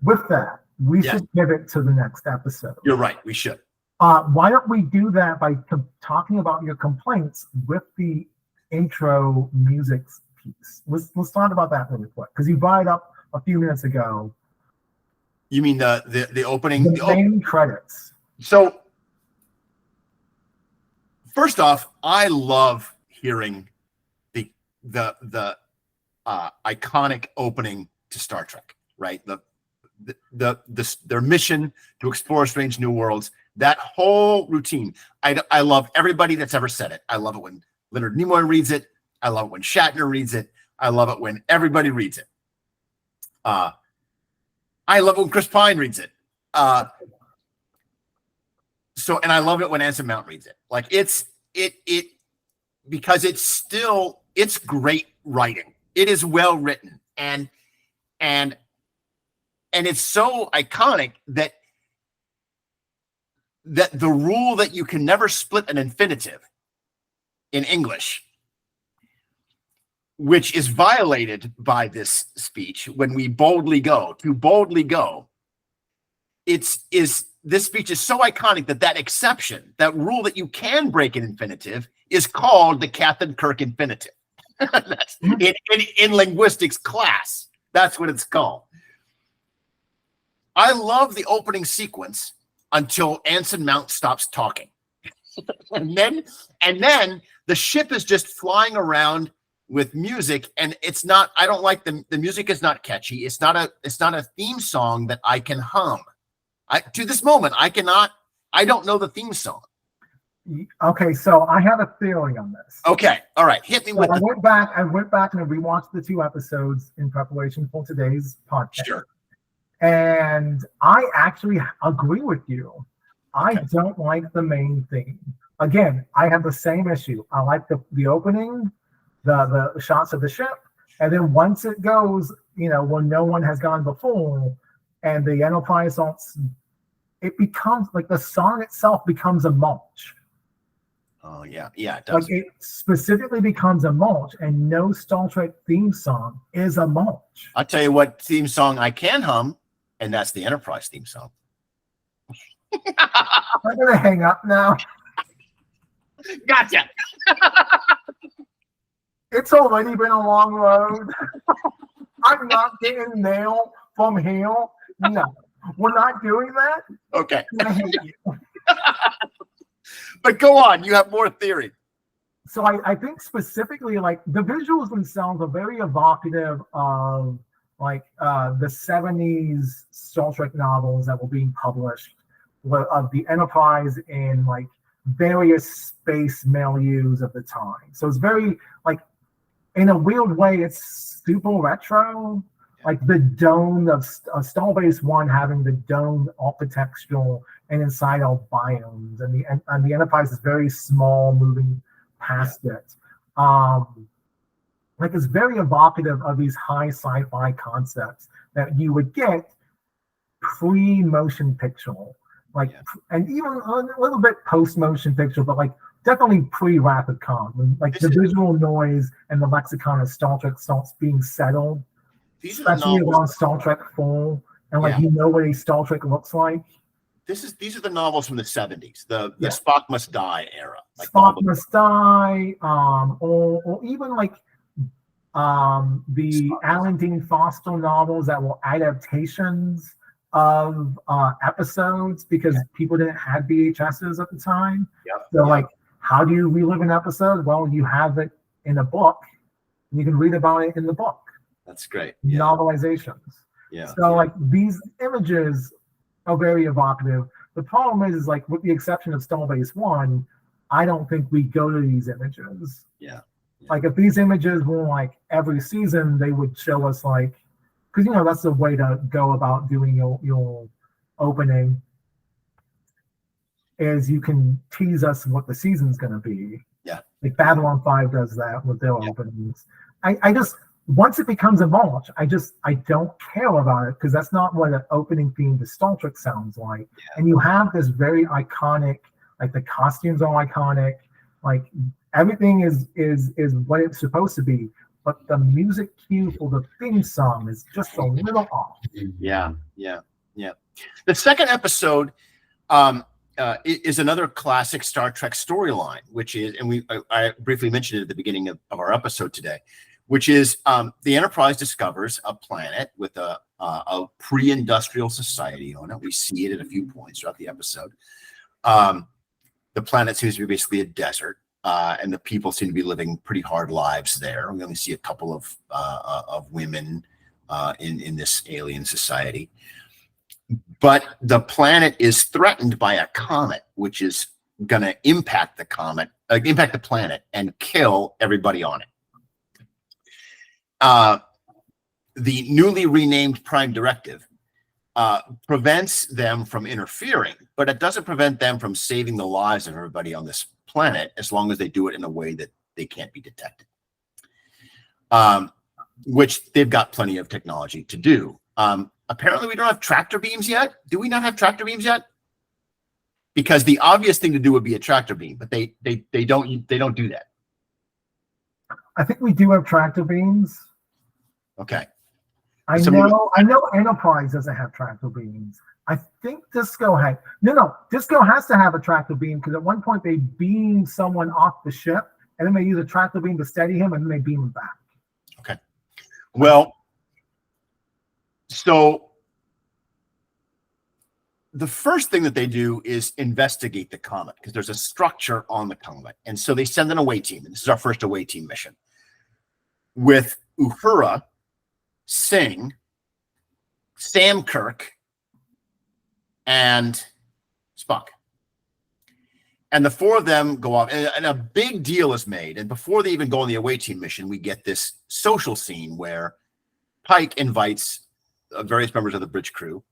With that, we should pivot to the next episode. You're right. We should. Why don't we do that by talking about your complaints with the intro music piece? Let's talk about that really quick because you brought it up a few minutes ago. You mean the opening? The main credits. So, first off, I love hearing the iconic opening to Star Trek. Right, their mission to explore strange new worlds. That whole routine. I love everybody that's ever said it. I love it when Leonard Nimoy reads it. I love it when Shatner reads it. I love it when everybody reads it. I love it when Chris Pine reads it. And I love it when Anson Mount reads it. Like it because it's great writing. It is well written and it's so iconic that the rule that you can never split an infinitive in English, which is violated by this speech when we boldly go, this speech is so iconic that exception, that rule that you can break an infinitive is called the Captain Kirk infinitive. That's in linguistics class. That's what it's called. I love the opening sequence until Anson Mount stops talking. and then the ship is just flying around with music, and it's not, I don't like the music is not catchy. It's not a theme song that I can hum. To this moment, I don't know the theme song. Okay, so I have a theory on this. Okay, all right, hit me with I went back and rewatched the 2 episodes in preparation for today's podcast. Sure. And I actually agree with you. I don't like the main theme. Again, I have the same issue. I like the opening, the shots of the ship, and then once it goes, when no one has gone before, and the Enterprise it becomes like the song itself becomes a mulch. Oh yeah, it does. Like it specifically becomes a mulch, and no Star Trek theme song is a mulch. I'll tell you what theme song I can hum, and that's the Enterprise theme song. I'm gonna hang up now. Gotcha. It's already been a long road. I'm not getting mail from here. No, we're not doing that. Okay. I hate you. But go on. You have more theory. So I think specifically, like the visuals themselves are very evocative of like the 70s Star Trek novels that were being published of the Enterprise in like various space milieus of the time. So it's very like, in a weird way, it's super retro. Like the dome of Starbase 1 having the dome architectural and inside are biomes, and the Enterprise is very small, moving past it. Like it's very evocative of these high sci-fi concepts that you would get pre-motion picture, and even a little bit post-motion picture, but like definitely pre-Rapid Com, when like the visual noise and the lexicon of Star Trek starts being settled. Especially around Star Trek 4, and what a Star Trek looks like. These are the novels from the 70s, the Spock Must Die era. Like Spock Must Die, or even like the Alan Dean Foster novels that were adaptations of episodes because people didn't have VHSs at the time. So how do you relive an episode? Well, you have it in a book, and you can read about it in the book. That's great. Novelizations. So like these images are very evocative. The problem is like, with the exception of Starbase 1, I don't think we go to these images. Yeah. Like, if these images were like every season, they would show us like, because that's the way to go about doing your opening, is you can tease us what the season's going to be. Yeah. Like Babylon 5 does that with their Yeah. openings. I just, once it becomes a mulch, I don't care about it, because that's not what an opening theme to Star Trek sounds like. Yeah. And you have this very iconic, like the costumes are iconic, like everything is what it's supposed to be, but the music cue for the theme song is just a little off. Yeah. The second episode is another classic Star Trek storyline, which is, and I briefly mentioned it at the beginning of our episode today, which is the Enterprise discovers a planet with a pre-industrial society on it. We see it at a few points throughout the episode. The planet seems to be basically a desert, and the people seem to be living pretty hard lives there. We only see a couple of women in this alien society. But the planet is threatened by a comet, which is going to impact the planet, and kill everybody on it. The newly renamed Prime Directive prevents them from interfering, but it doesn't prevent them from saving the lives of everybody on this planet, as long as they do it in a way that they can't be detected, which they've got plenty of technology to do. Apparently, we don't have tractor beams yet. Do we not have tractor beams yet? Because the obvious thing to do would be a tractor beam, but they don't do that. I think we do have tractor beams. Okay. I know Enterprise doesn't have tractor beams. I think Disco had Disco has to have a tractor beam, because at one point they beam someone off the ship, and then they use a tractor beam to steady him, and then they beam him back. Okay. Well, so the first thing that they do is investigate the comet, because there's a structure on the comet. And so they send an away team. And this is our first away team mission with Uhura, Singh, Sam Kirk, and Spock. And the four of them go off, and a big deal is made. And before they even go on the away team mission, we get this social scene where Pike invites various members of the bridge crew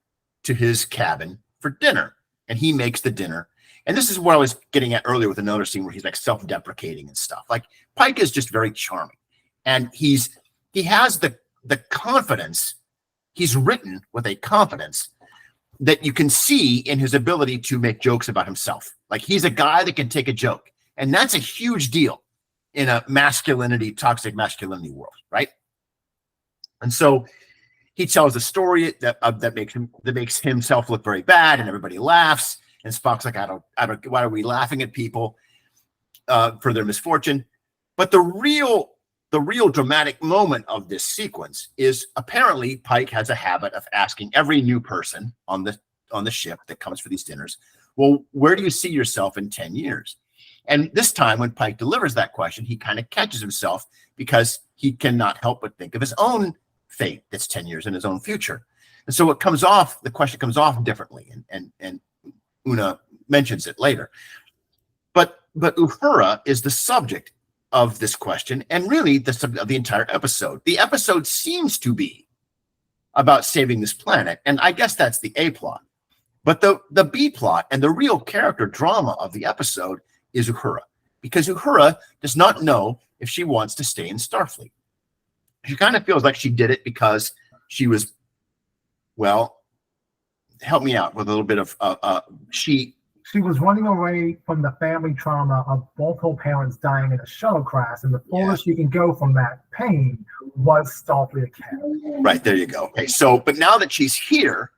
to his cabin for dinner, and he makes the dinner. And this is what I was getting at earlier with another scene where he's like self-deprecating and stuff. Like, Pike is just very charming, and he has the confidence. He's written with a confidence that you can see in his ability to make jokes about himself. Like, he's a guy that can take a joke, and that's a huge deal in a toxic masculinity world, right? And so he tells a story that makes himself look very bad, and everybody laughs. And Spock's like, I don't. Why are we laughing at people for their misfortune? But the real dramatic moment of this sequence is, apparently Pike has a habit of asking every new person on the ship that comes for these dinners, well, where do you see yourself in 10 years? And this time, when Pike delivers that question, he kind of catches himself, because he cannot help but think of his own fate that's 10 years in his own future. And so the question comes off differently, and Una mentions it later. But Uhura is the subject of this question, and really the subject of the entire episode. The episode seems to be about saving this planet, and I guess that's the A plot. But the B plot and the real character drama of the episode is Uhura, because Uhura does not know if she wants to stay in Starfleet. She kind of feels like she did it because she was, well, help me out with a little bit of she was running away from the family trauma of both her parents dying in a shuttle crash, and the furthest you can go from that pain was Starfleet Academy. Right, there you go. Okay, so but now that she's here,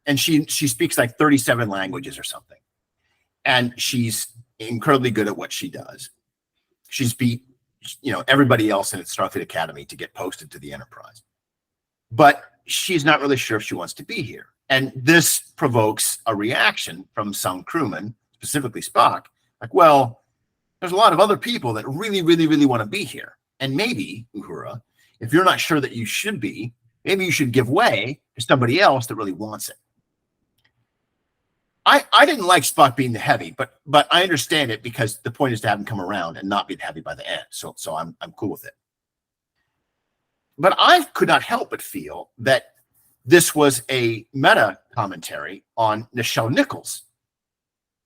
and she speaks like 37 languages or something, and she's incredibly good at what she does. She's beat everybody else in Starfleet Academy to get posted to the Enterprise, but she's not really sure if she wants to be here. And this provokes a reaction from some crewmen, specifically Spock, like, well, there's a lot of other people that really, really, really want to be here. And maybe, Uhura, if you're not sure that you should be, maybe you should give way to somebody else that really wants it. I didn't like Spock being the heavy, but I understand it because the point is to have him come around and not be the heavy by the end. So I'm cool with it. But I could not help but feel that this was a meta commentary on Nichelle Nichols'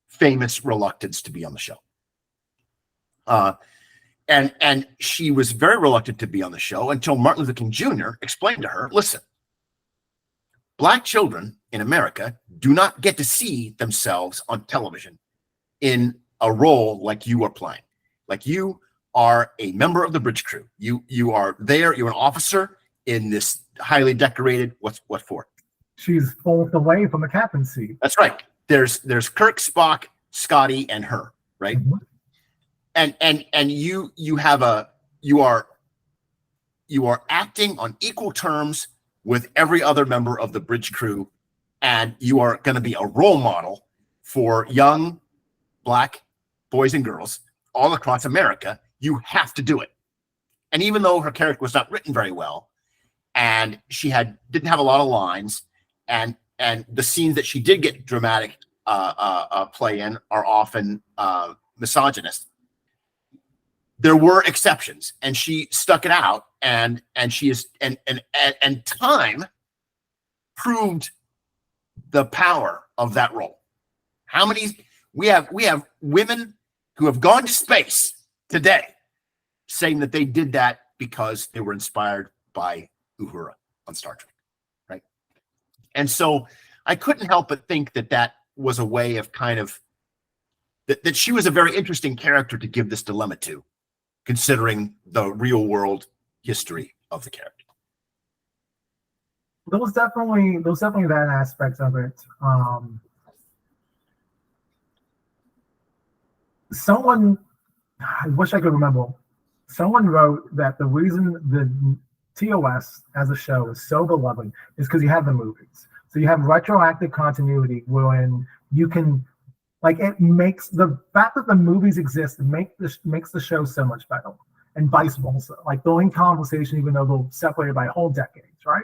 famous reluctance to be on the show. And she was very reluctant to be on the show until Martin Luther King Jr. explained to her, listen, Black children in America do not get to see themselves on television in a role like you are playing. Like you are a member of the bridge crew. You are there. You're an officer in this highly decorated. What for? She's pulled away from the captain's seat. That's right. There's Kirk, Spock, Scotty, and her. Right. Mm-hmm. And you are acting on equal terms with every other member of the bridge crew, and you are going to be a role model for young Black boys and girls all across America. You have to do it. And even though her character was not written very well, and she didn't have a lot of lines, and the scenes that she did get dramatic play in are often misogynist, there were exceptions, and she stuck it out, and she is and time proved the power of that role. How many we have women who have gone to space today saying that they did that because they were inspired by Uhura on Star Trek, right? And so I couldn't help but think that was a way of kind of that she was a very interesting character to give this dilemma to, considering the real world history of the character. There was definitely that aspect of it. Someone, I wish I could remember, someone wrote that the reason the TOS as a show is so beloved is because you have the movies. So you have retroactive continuity wherein you can, like, it makes the fact that the movies exist makes the show so much better, and vice versa. Like, they're in conversation even though they're separated by whole decades, right?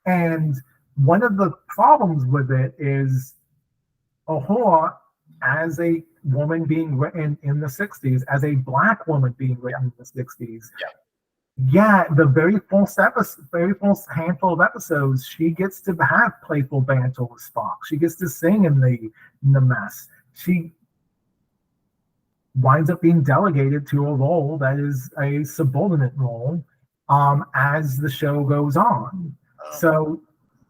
And one of the problems with it is Uhura as a woman being written in the 60s, as a Black woman being written in the 60s. Yeah, the very first handful of episodes, she gets to have playful banter with Spock. She gets to sing in the mess. She winds up being delegated to a role that is a subordinate role as the show goes on. So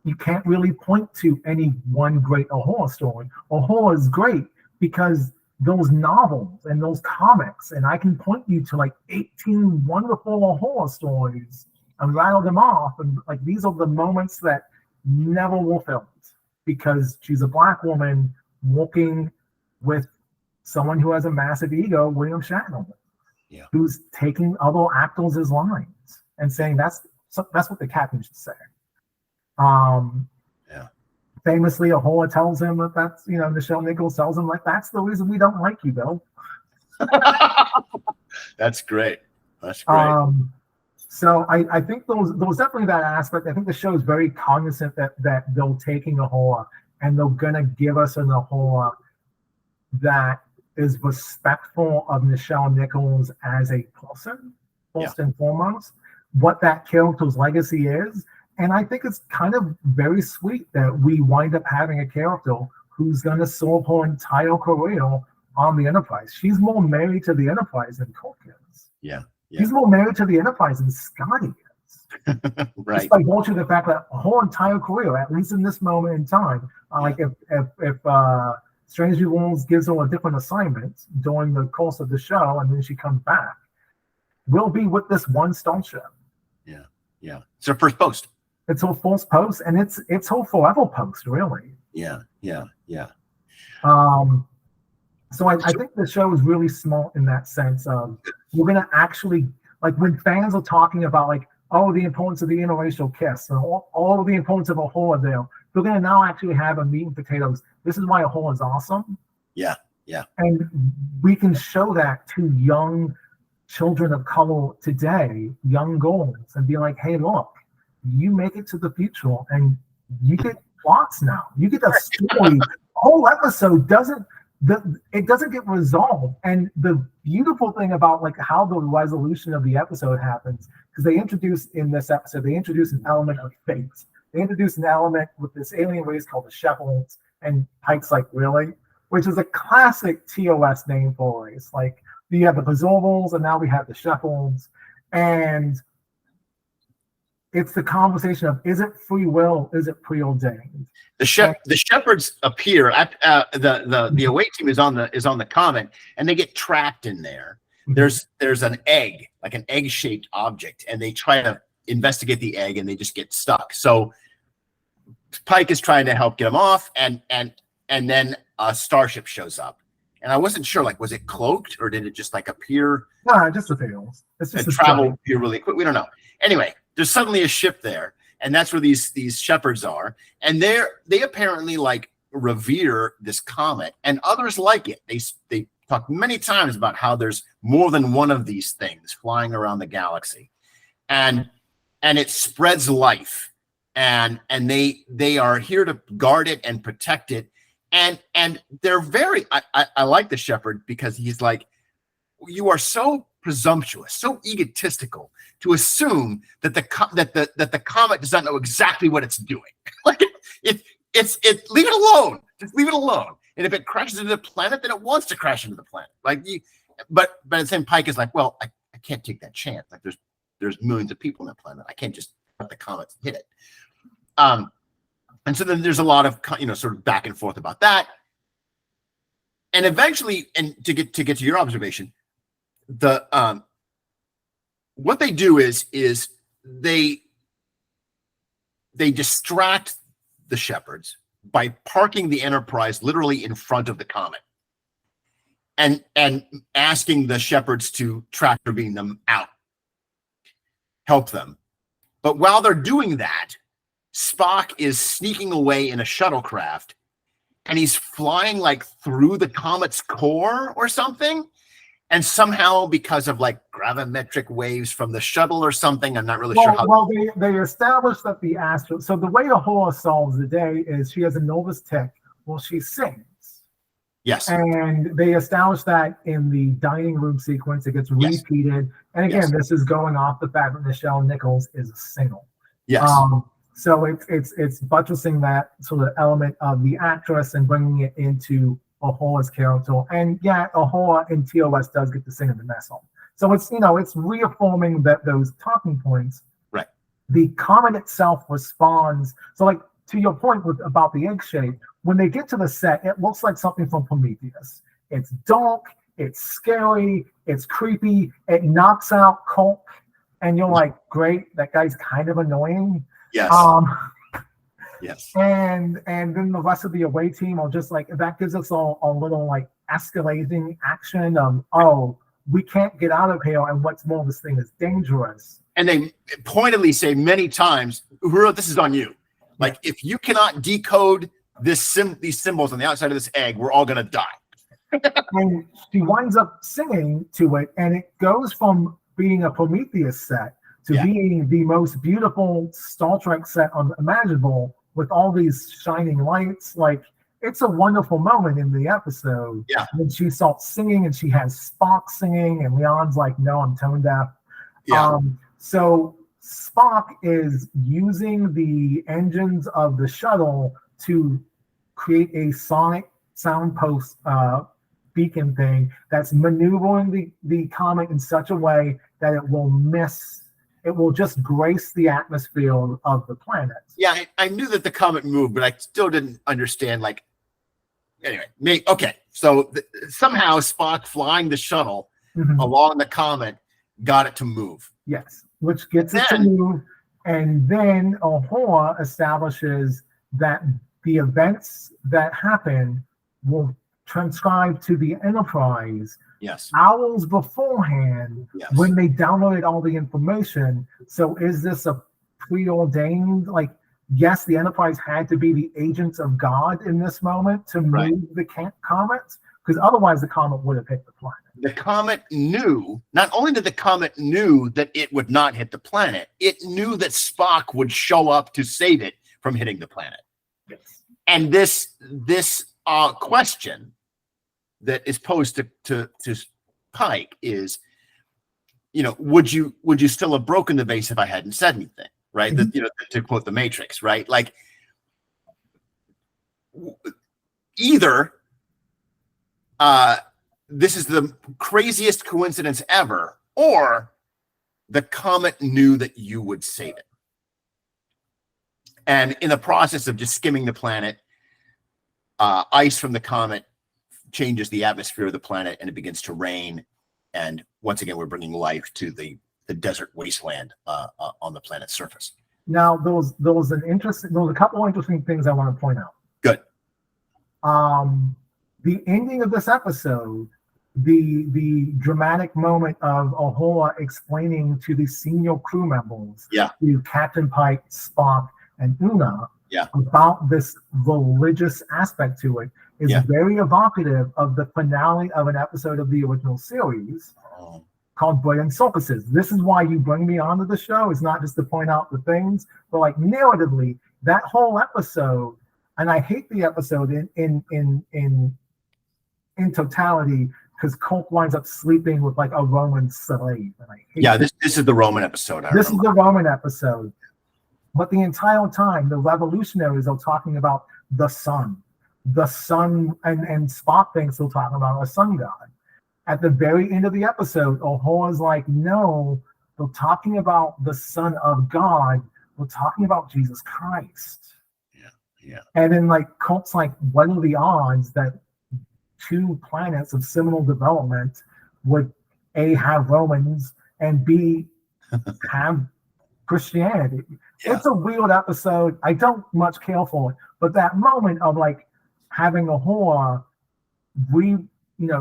you can't really point to any one great Uhura story. Uhura is great because those novels and those comics, and I can point you to like 18 wonderful Uhura stories and rattle them off. And like, these are the moments that never were filmed because she's a Black woman working with someone who has a massive ego, William Shatner, who's taking other actors' lines and saying that's what the captain should say. Famously, Uhura tells him that's Nichelle Nichols tells him, like, that's the reason we don't like you, Bill. That's great. That's great. So I think there was definitely that aspect. I think the show is very cognizant that they're taking Uhura and they're gonna give us an Uhura that is respectful of Nichelle Nichols as a person, first and foremost, what that character's legacy is. And I think it's kind of very sweet that we wind up having a character who's going to serve her entire career on the Enterprise. She's more married to the Enterprise than Kirk is. Yeah. She's more married to the Enterprise than Scotty is. Right. Just by virtue of the fact that her entire career, at least in this moment in time, like if Strange New Worlds gives her a different assignment during the course of the show and then she comes back, we'll be with this one starship. Yeah. It's her first post. It's her first post, and it's her forever post, really. Yeah. So I think the show is really smart in that sense of we're gonna actually, like, when fans are talking about like, oh, the importance of the interracial kiss and all of the importance of Uhura there, we're gonna now actually have a meat and potatoes. This is why Uhura is awesome. Yeah. And we can show that to young children of color today, young girls, and be like, hey, look, you make it to the future and you get plots now. You get a story whole episode doesn't get resolved. And the beautiful thing about like how the resolution of the episode happens, because they introduce in this episode, they introduce an element of fate. They introduce an element with this alien race called the Shepherds, and Pike's like, really? Which is a classic TOS name for a race. Like, you have the Berzorbals, and now we have the Shepherds. And it's the conversation of, is it free will? Is it preordained? The Shepherds appear at the away team is on the Comet, and they get trapped in there. There's an egg, like an egg-shaped object, and they try to investigate the egg, and they just get stuck. So Pike is trying to help get them off, and then a starship shows up, and I wasn't sure, like, was it cloaked or did it just like appear? No, it just appears. It's just travel here really quick. We don't know. Anyway, there's suddenly a ship there, and that's where these Shepherds are, and they apparently like revere this comet, and others like it. They talk many times about how there's more than one of these things flying around the galaxy, and it spreads life, and they are here to guard it and protect it, and they're very. I like the Shepherd because he's like, you are so presumptuous, so egotistical to assume that the comet does not know exactly what it's doing. Like it's leave it alone. Just leave it alone. And if it crashes into the planet, then it wants to crash into the planet. Like but at the same, Pike is like, well, I can't take that chance. Like there's millions of people on that planet. I can't just let the comet hit it. And so then there's a lot of sort of back and forth about that. And eventually, and to get to your observation, what they do is they distract the Shepherds by parking the Enterprise literally in front of the comet, and asking the Shepherds to tractor beam them out, help them. But while they're doing that, Spock is sneaking away in a shuttlecraft, and he's flying like through the comet's core or something. And somehow, because of like gravimetric waves from the shuttle or something, I'm not really sure how. Well, they established that the astro. So the way Uhura solves the day is she has a Novus Tech. Well, she sings. Yes. And they established that in the dining room sequence. It gets repeated. And again, this is going off the fact that Nichelle Nichols is a single. Yes. So it's buttressing that sort of element of the actress and bringing it into Uhura's character. And yeah, Uhura in TOS does get to sing in the messel. So it's it's reaffirming that those talking points. Right. The comet itself responds. So like to your point about the egg shape, when they get to the set, it looks like something from Prometheus. It's dark, it's scary, it's creepy, it knocks out Colt, and you're like, great, that guy's kind of annoying. Yes. Yes. And then the rest of the away team are just like, that gives us a little like escalating action of, oh, we can't get out of here, and what's more, this thing is dangerous. And they pointedly say many times, Uhura, this is on you. Like, if you cannot decode these symbols on the outside of this egg, we're all gonna die. And she winds up singing to it, and it goes from being a Prometheus set to being the most beautiful Star Trek set imaginable, with all these shining lights. Like, it's a wonderful moment in the episode. Yeah. When she starts singing, and she has Spock singing, and Leon's like, no, I'm tone deaf. Yeah. So Spock is using the engines of the shuttle to create a sonic soundpost beacon thing that's maneuvering the comet in such a way that it will just grace the atmosphere of the planet. Yeah, I knew that the comet moved, but I still didn't understand. Like, anyway, okay. So somehow Spock flying the shuttle along the comet got it to move. Yes, which gets it to move, and then Uhura establishes that the events that happen will transcribe to the Enterprise hours beforehand when they downloaded all the information. So is this a preordained, like, yes, the Enterprise had to be the agents of God in this moment to move the comet, because otherwise the comet would have hit the planet. The comet knew, not only did the comet knew that it would not hit the planet, it knew that Spock would show up to save it from hitting the planet. Yes. And this question that is posed to Pike is, would you still have broken the vase if I hadn't said anything, right? Mm-hmm. To quote the Matrix, right? Like either this is the craziest coincidence ever, or the comet knew that you would save it. And in the process of just skimming the planet, ice from the comet changes the atmosphere of the planet and it begins to rain. And once again, we're bringing life to the desert wasteland on the planet's surface. Now, there was a couple of interesting things I want to point out. Good. The ending of this episode, the dramatic moment of Uhura explaining to the senior crew members, to Captain Pike, Spock, and Una, about this religious aspect to it, is very evocative of the finale of an episode of the original series called Bread and Circuses. This is why you bring me onto the show. It's not just to point out the things, but like narratively, that whole episode, and I hate the episode in totality, because Colt winds up sleeping with like a Roman slave. And I hate this is the Roman episode. This is the Roman episode. But the entire time, the revolutionaries are talking about the sun, and Spock thinks they're talking about a sun god. At the very end of the episode, Uhura's like, no, they're talking about the Son of God. We're talking about Jesus Christ. Yeah. And then like Colt's like, what are the odds that two planets of similar development would A, have Romans, and B, have Christianity? It's a weird episode. I don't much care for it, but that moment of like having a horror,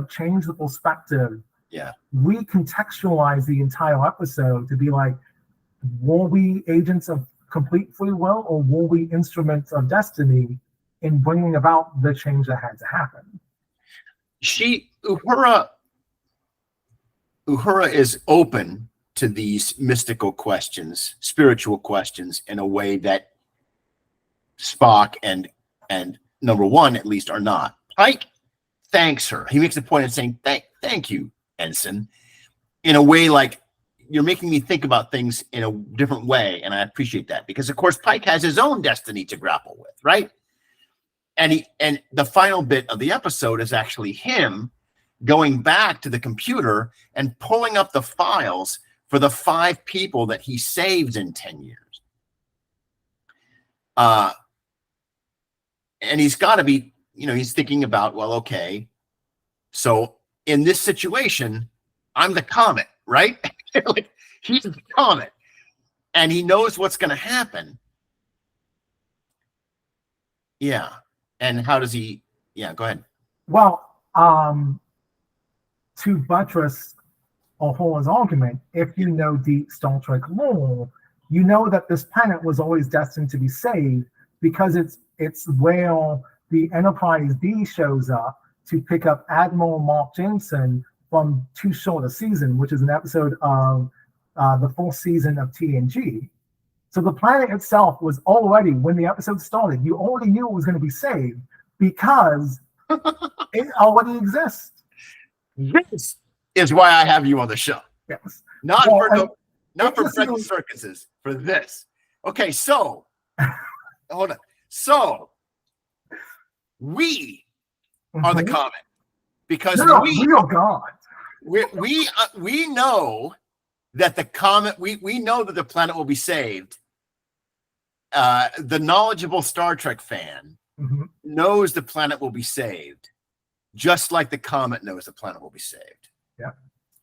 change the perspective. Recontextualize the entire episode to be like, were we agents of complete free will, or were we instruments of destiny in bringing about the change that had to happen? Uhura is open to these mystical questions, spiritual questions, in a way that Spock and number one at least are not. Pike thanks her. He makes a point of saying, thank you, Ensign, in a way like, you're making me think about things in a different way, and I appreciate that, because of course Pike has his own destiny to grapple with, right? And the final bit of the episode is actually him going back to the computer and pulling up the files for the 5 people that he saved in 10 years. And he's got to be, he's thinking about, well, okay, so in this situation, I'm the Comet, right? Like, he's the Comet, and he knows what's going to happen. Yeah. And how does he? Yeah, go ahead. Well, to buttress Uhura's argument, if you know deep Star Trek lore, you know that this planet was always destined to be saved, because it's where the Enterprise D shows up to pick up Admiral Mark Jameson from Too Short a Season, which is an episode of the 4th season of TNG. So the planet itself was already, when the episode started, you already knew it was going to be saved because it already exists. This is why I have you on the show. Yes. Not for bread and circuses, for this. Okay, so hold on. So we are the Comet, because we are God. We know that the comet, we know that the planet will be saved. The knowledgeable Star Trek fan knows the planet will be saved, just like the comet knows the planet will be saved. Yeah.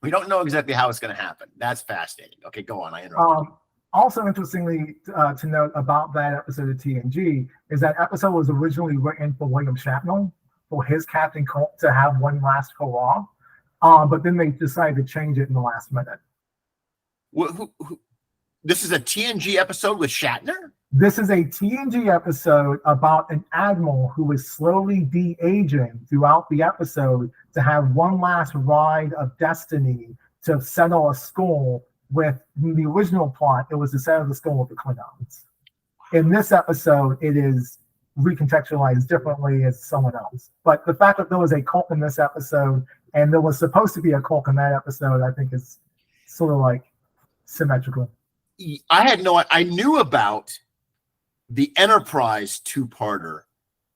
We don't know exactly how it's going to happen. That's fascinating. Okay, go on. I interrupted. Also, interestingly, to note about that episode of TNG is that episode was originally written for William Shatner, for his Captain Colt to have one last hurrah. But then they decided to change it in the last minute. This is a TNG episode with Shatner? This is a TNG episode about an admiral who is slowly de-aging throughout the episode to have one last ride of destiny to settle a score with the original plot. It was to settle the score with the Klingons. In this episode, it is recontextualized differently as someone else. But the fact that there was a cult in this episode and there was supposed to be a cult in that episode, I think is sort of like symmetrical. I knew about the Enterprise two-parter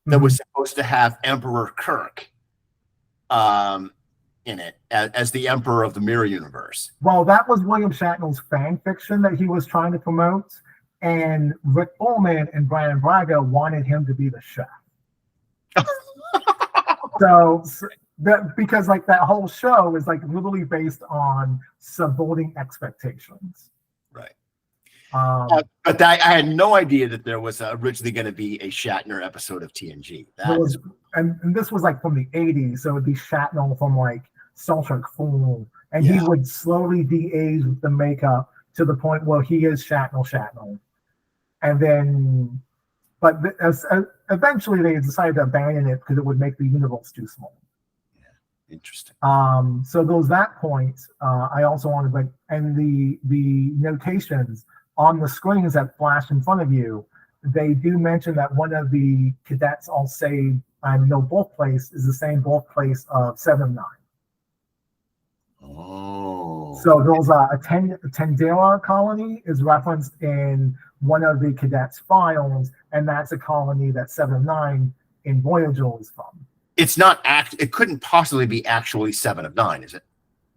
that was supposed to have Emperor Kirk in it as the Emperor of the Mirror Universe. Well, that was William Shatner's fan fiction that he was trying to promote, and Rick Ullman and Brian Braga wanted him to be the chef. so that, because like that whole show is like literally based on subverting expectations. Right. But I had no idea that there was originally going to be a Shatner episode of TNG. And this was like from the 80s, so it'd be Shatner from like Star Trek 4, and he would slowly de-age with the makeup to the point where he is Shatner. And then, but eventually they decided to abandon it because it would make the universe too small. Yeah, interesting. So there was that point. I also wanted like, and the notations on the screens that flash in front of you, they do mention that one of the cadets all saved and no birthplace is the same birthplace of 7 9. Oh. So there's a Tondro colony is referenced in one of the cadets' files, and that's a colony that 7 9 in Voyager is from. It's not it couldn't possibly be actually 7 of 9, is it?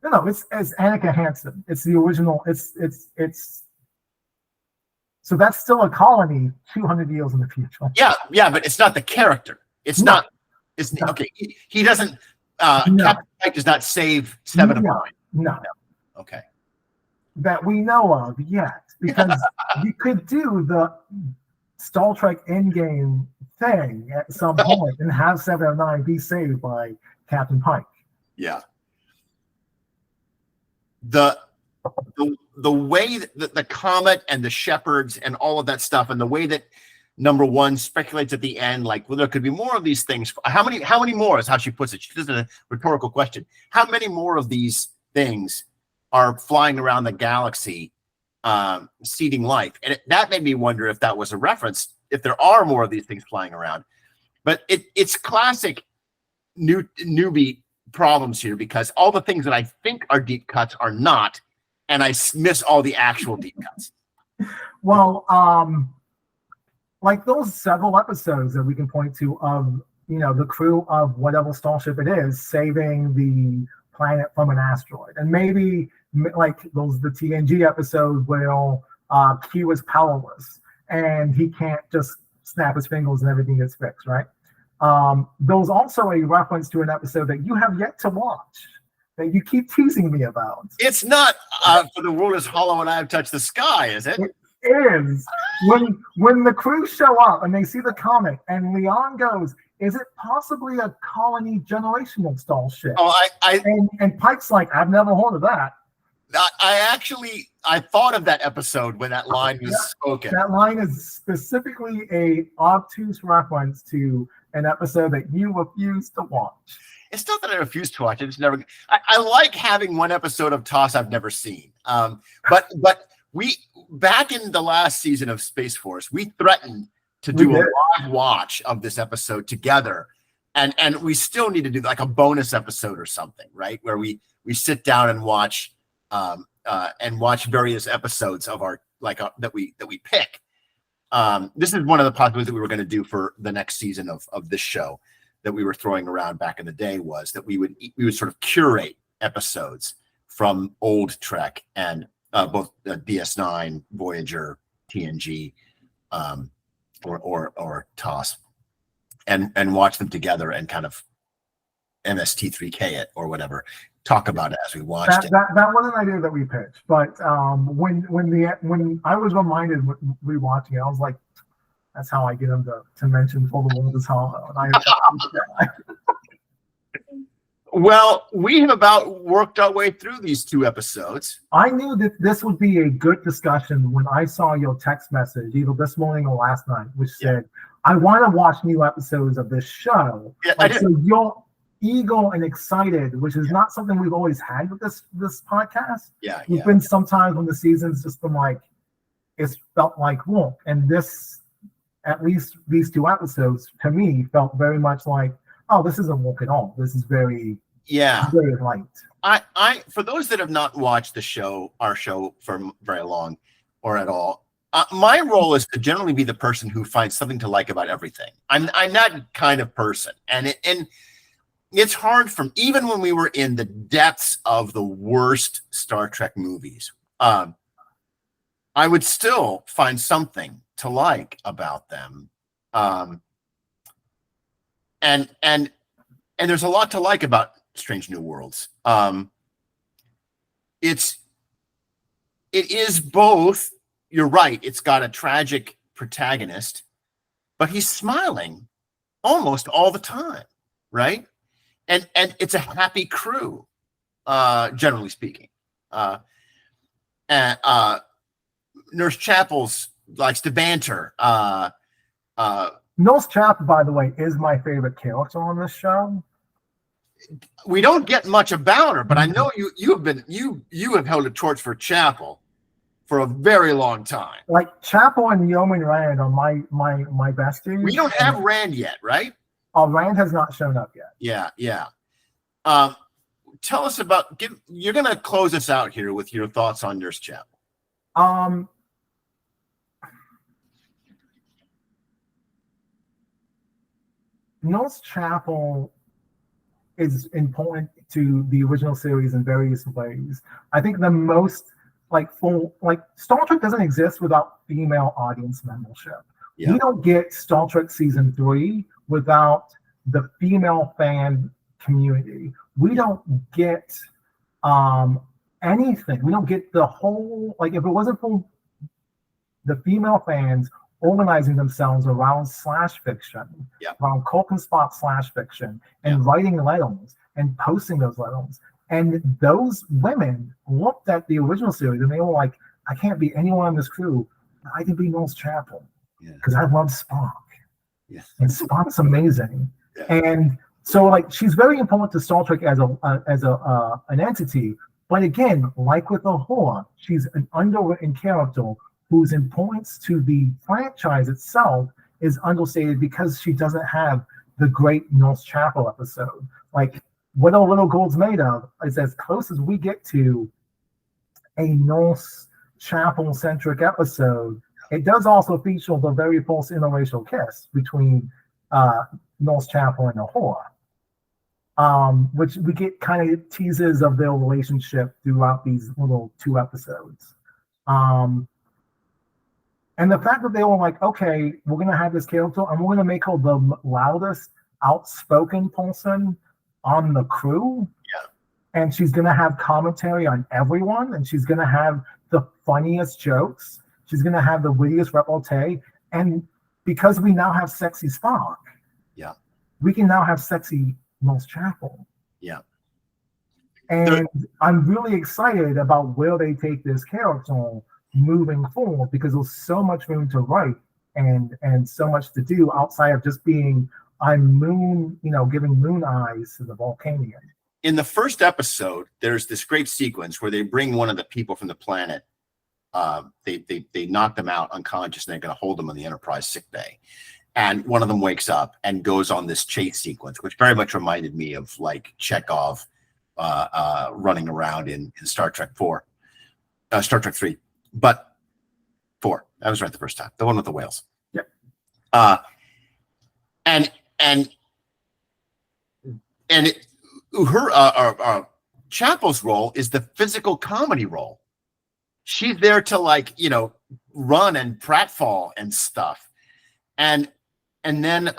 No, it's Annika Hansen. It's the original. It's so that's still a colony 200 years in the future. Yeah, but it's not the character. It's not. It's no. Okay. He doesn't. Captain Pike does not save 7 of 9. No. Okay. That we know of yet, because you could do the Star Trek Endgame thing at some point and have 7 of 9 be saved by Captain Pike. Yeah. The way that the Comet and the Shepherds and all of that stuff, and the way that number one speculates at the end, like, well, there could be more of these things. How many more is how she puts it. She does a rhetorical question. How many more of these things are flying around the galaxy, seeding life? And that made me wonder if that was a reference, if there are more of these things flying around. But it's classic newbie problems here, because all the things that I think are deep cuts are not, and I miss all the actual deep cuts. Well, like those several episodes that we can point to of, the crew of whatever starship it is saving the planet from an asteroid. And maybe like the TNG episode where Q is powerless and he can't just snap his fingers and everything gets fixed, right? There's also a reference to an episode that you have yet to watch that you keep teasing me about. It's not For the World is Hollow and I Have Touched the Sky, is it? It is. When the crew show up and they see the comet and Leon goes, is it possibly a colony generational starship? Oh, and Pike's like, I've never heard of that. I thought of that episode when that line was spoken. That line is specifically a obtuse reference to an episode that you refused to watch. It's not that I refuse to watch it. It's never. I like having one episode of TOS I've never seen. But we, back in the last season of Space Force, we threatened to do a live watch of this episode together, and we still need to do like a bonus episode or something, right? Where we sit down and watch various episodes of our that we pick. This is one of the possibilities that we were going to do for the next season of this show that we were throwing around back in the day, was that we would sort of curate episodes from old Trek and both DS9, Voyager, TNG, or TOS, and watch them together and kind of MST3K it or whatever. Talk about it as we watched it. That wasn't an idea that we pitched, but when I was reminded rewatching it, I was like, that's how I get them to mention For the World is Hollow. And Well, we have about worked our way through these 2 episodes. I knew that this would be a good discussion when I saw your text message, either this morning or last night, which said, I want to watch new episodes of this show. Yeah, so you're eager and excited, which is not something we've always had with this podcast. We've been sometimes when the season's just been like, it's felt like work. And this at least these 2 episodes to me felt very much like, oh, this isn't woke at all. This is very very light. I for those that have not watched our show for very long or at all, my role is to generally be the person who finds something to like about everything. I'm that kind of person, and it's hard from even when we were in the depths of the worst Star Trek movies. I would still find something to like about them, and there's a lot to like about Strange New Worlds. It is both. You're right. It's got a tragic protagonist, but he's smiling almost all the time, right? And it's a happy crew, generally speaking. And Nurse Chapels likes to banter. Nurse Chapel, by the way, is my favorite character on this show. We don't get much about her, but I know you have held a torch for Chapel for a very long time. Like Chapel and Yeoman Rand are my besties. We don't have Rand yet, right? Rand has not shown up yet. Yeah. Tell us about. You're going to close us out here with your thoughts on Nurse Chapel. Nurse Chapel is important to the original series in various ways. I think the most Star Trek doesn't exist without female audience membership. Yeah. We don't get Star Trek season 3 without the female fan community. We don't get anything. We don't get the whole, if it wasn't for the female fans organizing themselves around slash fiction, around Culkin Spot slash fiction, and writing letters and posting those letters. And those women looked at the original series and they were like, I can't be anyone on this crew. I can be Nurse Chapel because I love Spock. And Spock's amazing. And so she's very important to Star Trek as an entity. But again, like with Uhura, she's an underwritten character whose importance to the franchise itself is understated because she doesn't have the great Nurse Chapel episode. What a Little Girl's Made Of is as close as we get to a Nurse Chapel-centric episode. It does also feature the very first interracial kiss between Nurse Chapel and Uhura, which we get kind of teases of their relationship throughout these little 2 episodes. And the fact that they were like, okay, we're going to have this character and we're going to make her the loudest outspoken person on the crew. And she's going to have commentary on everyone. And she's going to have the funniest jokes. She's going to have the wittiest repartee. And because we now have sexy Spock, we can now have sexy Nurse Chapel. And I'm really excited about where they take this character moving forward because there's so much room to write and so much to do outside of just being Moon, giving moon eyes to the Vulcanian. In the first episode, there's this great sequence where they bring one of the people from the planet. They knock them out unconscious and they're going to hold them in the Enterprise sickbay. And one of them wakes up and goes on this chase sequence, which very much reminded me of Chekhov running around in Star Trek 3. But 4. I was right the first time. The one with the whales. Her Chapel's role is the physical comedy role. She's there to run and pratfall and stuff. And then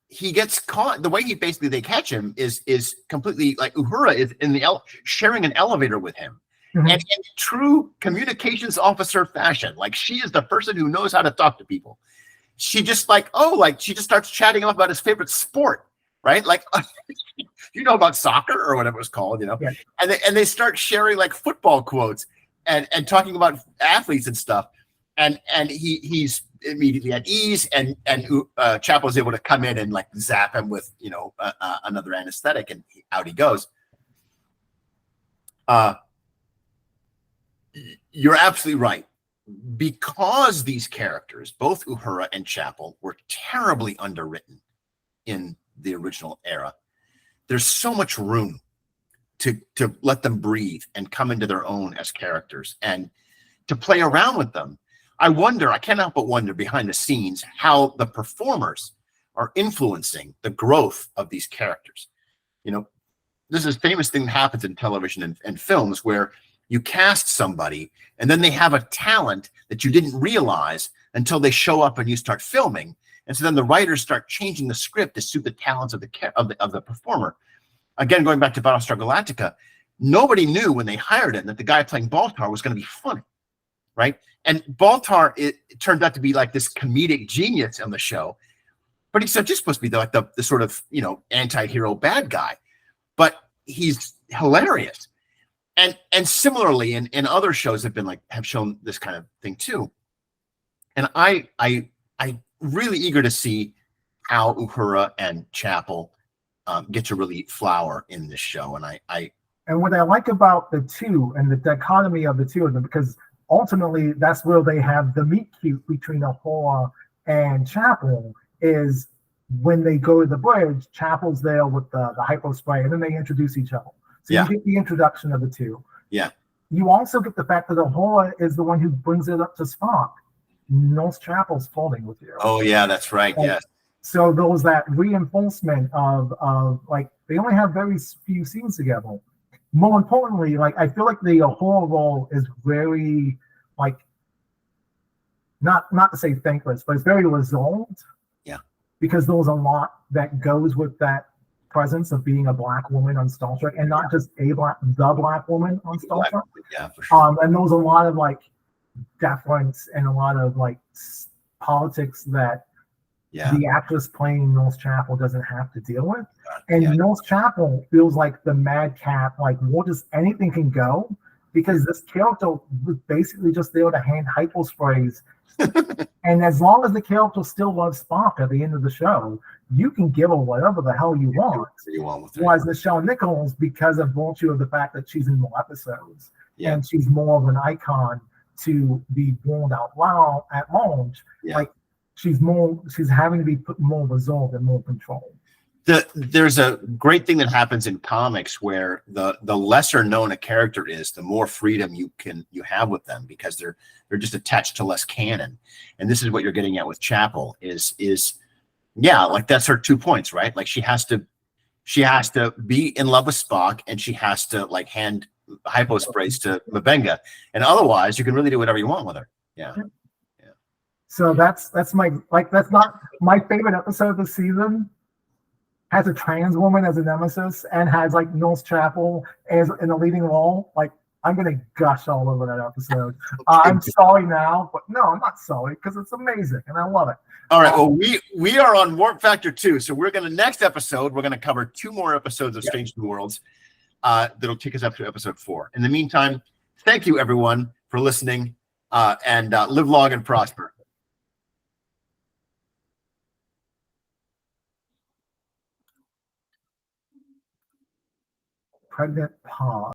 he gets caught. The way they catch him is completely Uhura is in sharing an elevator with him. And in true communications officer fashion, she is the person who knows how to talk to people. She just she just starts chatting about his favorite sport, right? About soccer or whatever it was called, and they start sharing football quotes and talking about athletes and stuff. And he's immediately at ease and Chapel's able to come in and zap him with, another anesthetic and out he goes. You're absolutely right. because these characters, both Uhura and Chapel, were terribly underwritten in the original era, there's so much room to let them breathe and come into their own as characters and to play around with them. I can't help but wonder behind the scenes how the performers are influencing the growth of these characters. You know, there's this famous thing that happens in television and films where you cast somebody and then they have a talent that you didn't realize until they show up and you start filming. And so then the writers start changing the script to suit the talents of the performer. Again, going back to Battlestar Galactica, nobody knew when they hired him that the guy playing Baltar was going to be funny, right? And Baltar, it turned out to be like this comedic genius on the show, but he's just supposed to be like the sort of, you know, anti-hero bad guy, but he's hilarious. And similarly in other shows have shown this kind of thing too. And I really eager to see how Uhura and Chapel get to really flower in this show. And what I like about the two and the dichotomy of the two of them, because ultimately that's where they have the meet cute between Uhura and Chapel, is when they go to the bridge, Chapel's there with the hypo spray, and then they introduce each other. So you get the introduction of the two. Yeah. You also get the fact that Uhura is the one who brings it up to Spock. Nurse Chapel's flirting with you. Oh yeah, that's right. Yes. So there was that reinforcement of like they only have very few scenes together. More importantly, like I feel like the Uhura role is very like not to say thankless, but it's very resolved. Yeah. Because there was a lot that goes with that presence of being a Black woman on Star Trek, and not just the Black woman on Star Trek. Yeah, for sure. And there was a lot of like deference and a lot of like politics that the actress playing Nurse Chapel doesn't have to deal with. And Nurse Chapel feels like the madcap, like what does anything can go, because this character was basically just there to hand hypo sprays. And as long as the character still loves Spock at the end of the show, you can give her whatever the hell you want. Whereas Nichelle Nichols, because of virtue of the fact that she's in more episodes and she's more of an icon to be born out loud at launch, like she's having to be put more resolved and more controlled. There's a great thing that happens in comics where the lesser known a character is, the more freedom you have with them, because they're just attached to less canon. And this is what you're getting at with Chapel is like that's her 2 points, right? Like she has to be in love with Spock, and she has to like hand hypo sprays to Mabenga, and otherwise you can really do whatever you want with her. Yeah. So that's not my favorite episode of the season. Has a trans woman as a nemesis and has like Nurse Chapel as in a leading role. Like I'm gonna gush all over that episode. I'm sorry now, but no, I'm not sorry because it's amazing and I love it. All right. Well, we are on Warp Factor 2, so we're gonna next episode we're gonna cover 2 more episodes of Strange New Worlds. That'll take us up to episode 4. In the meantime, thank you everyone for listening, and live long and prosper. Pregnant pause.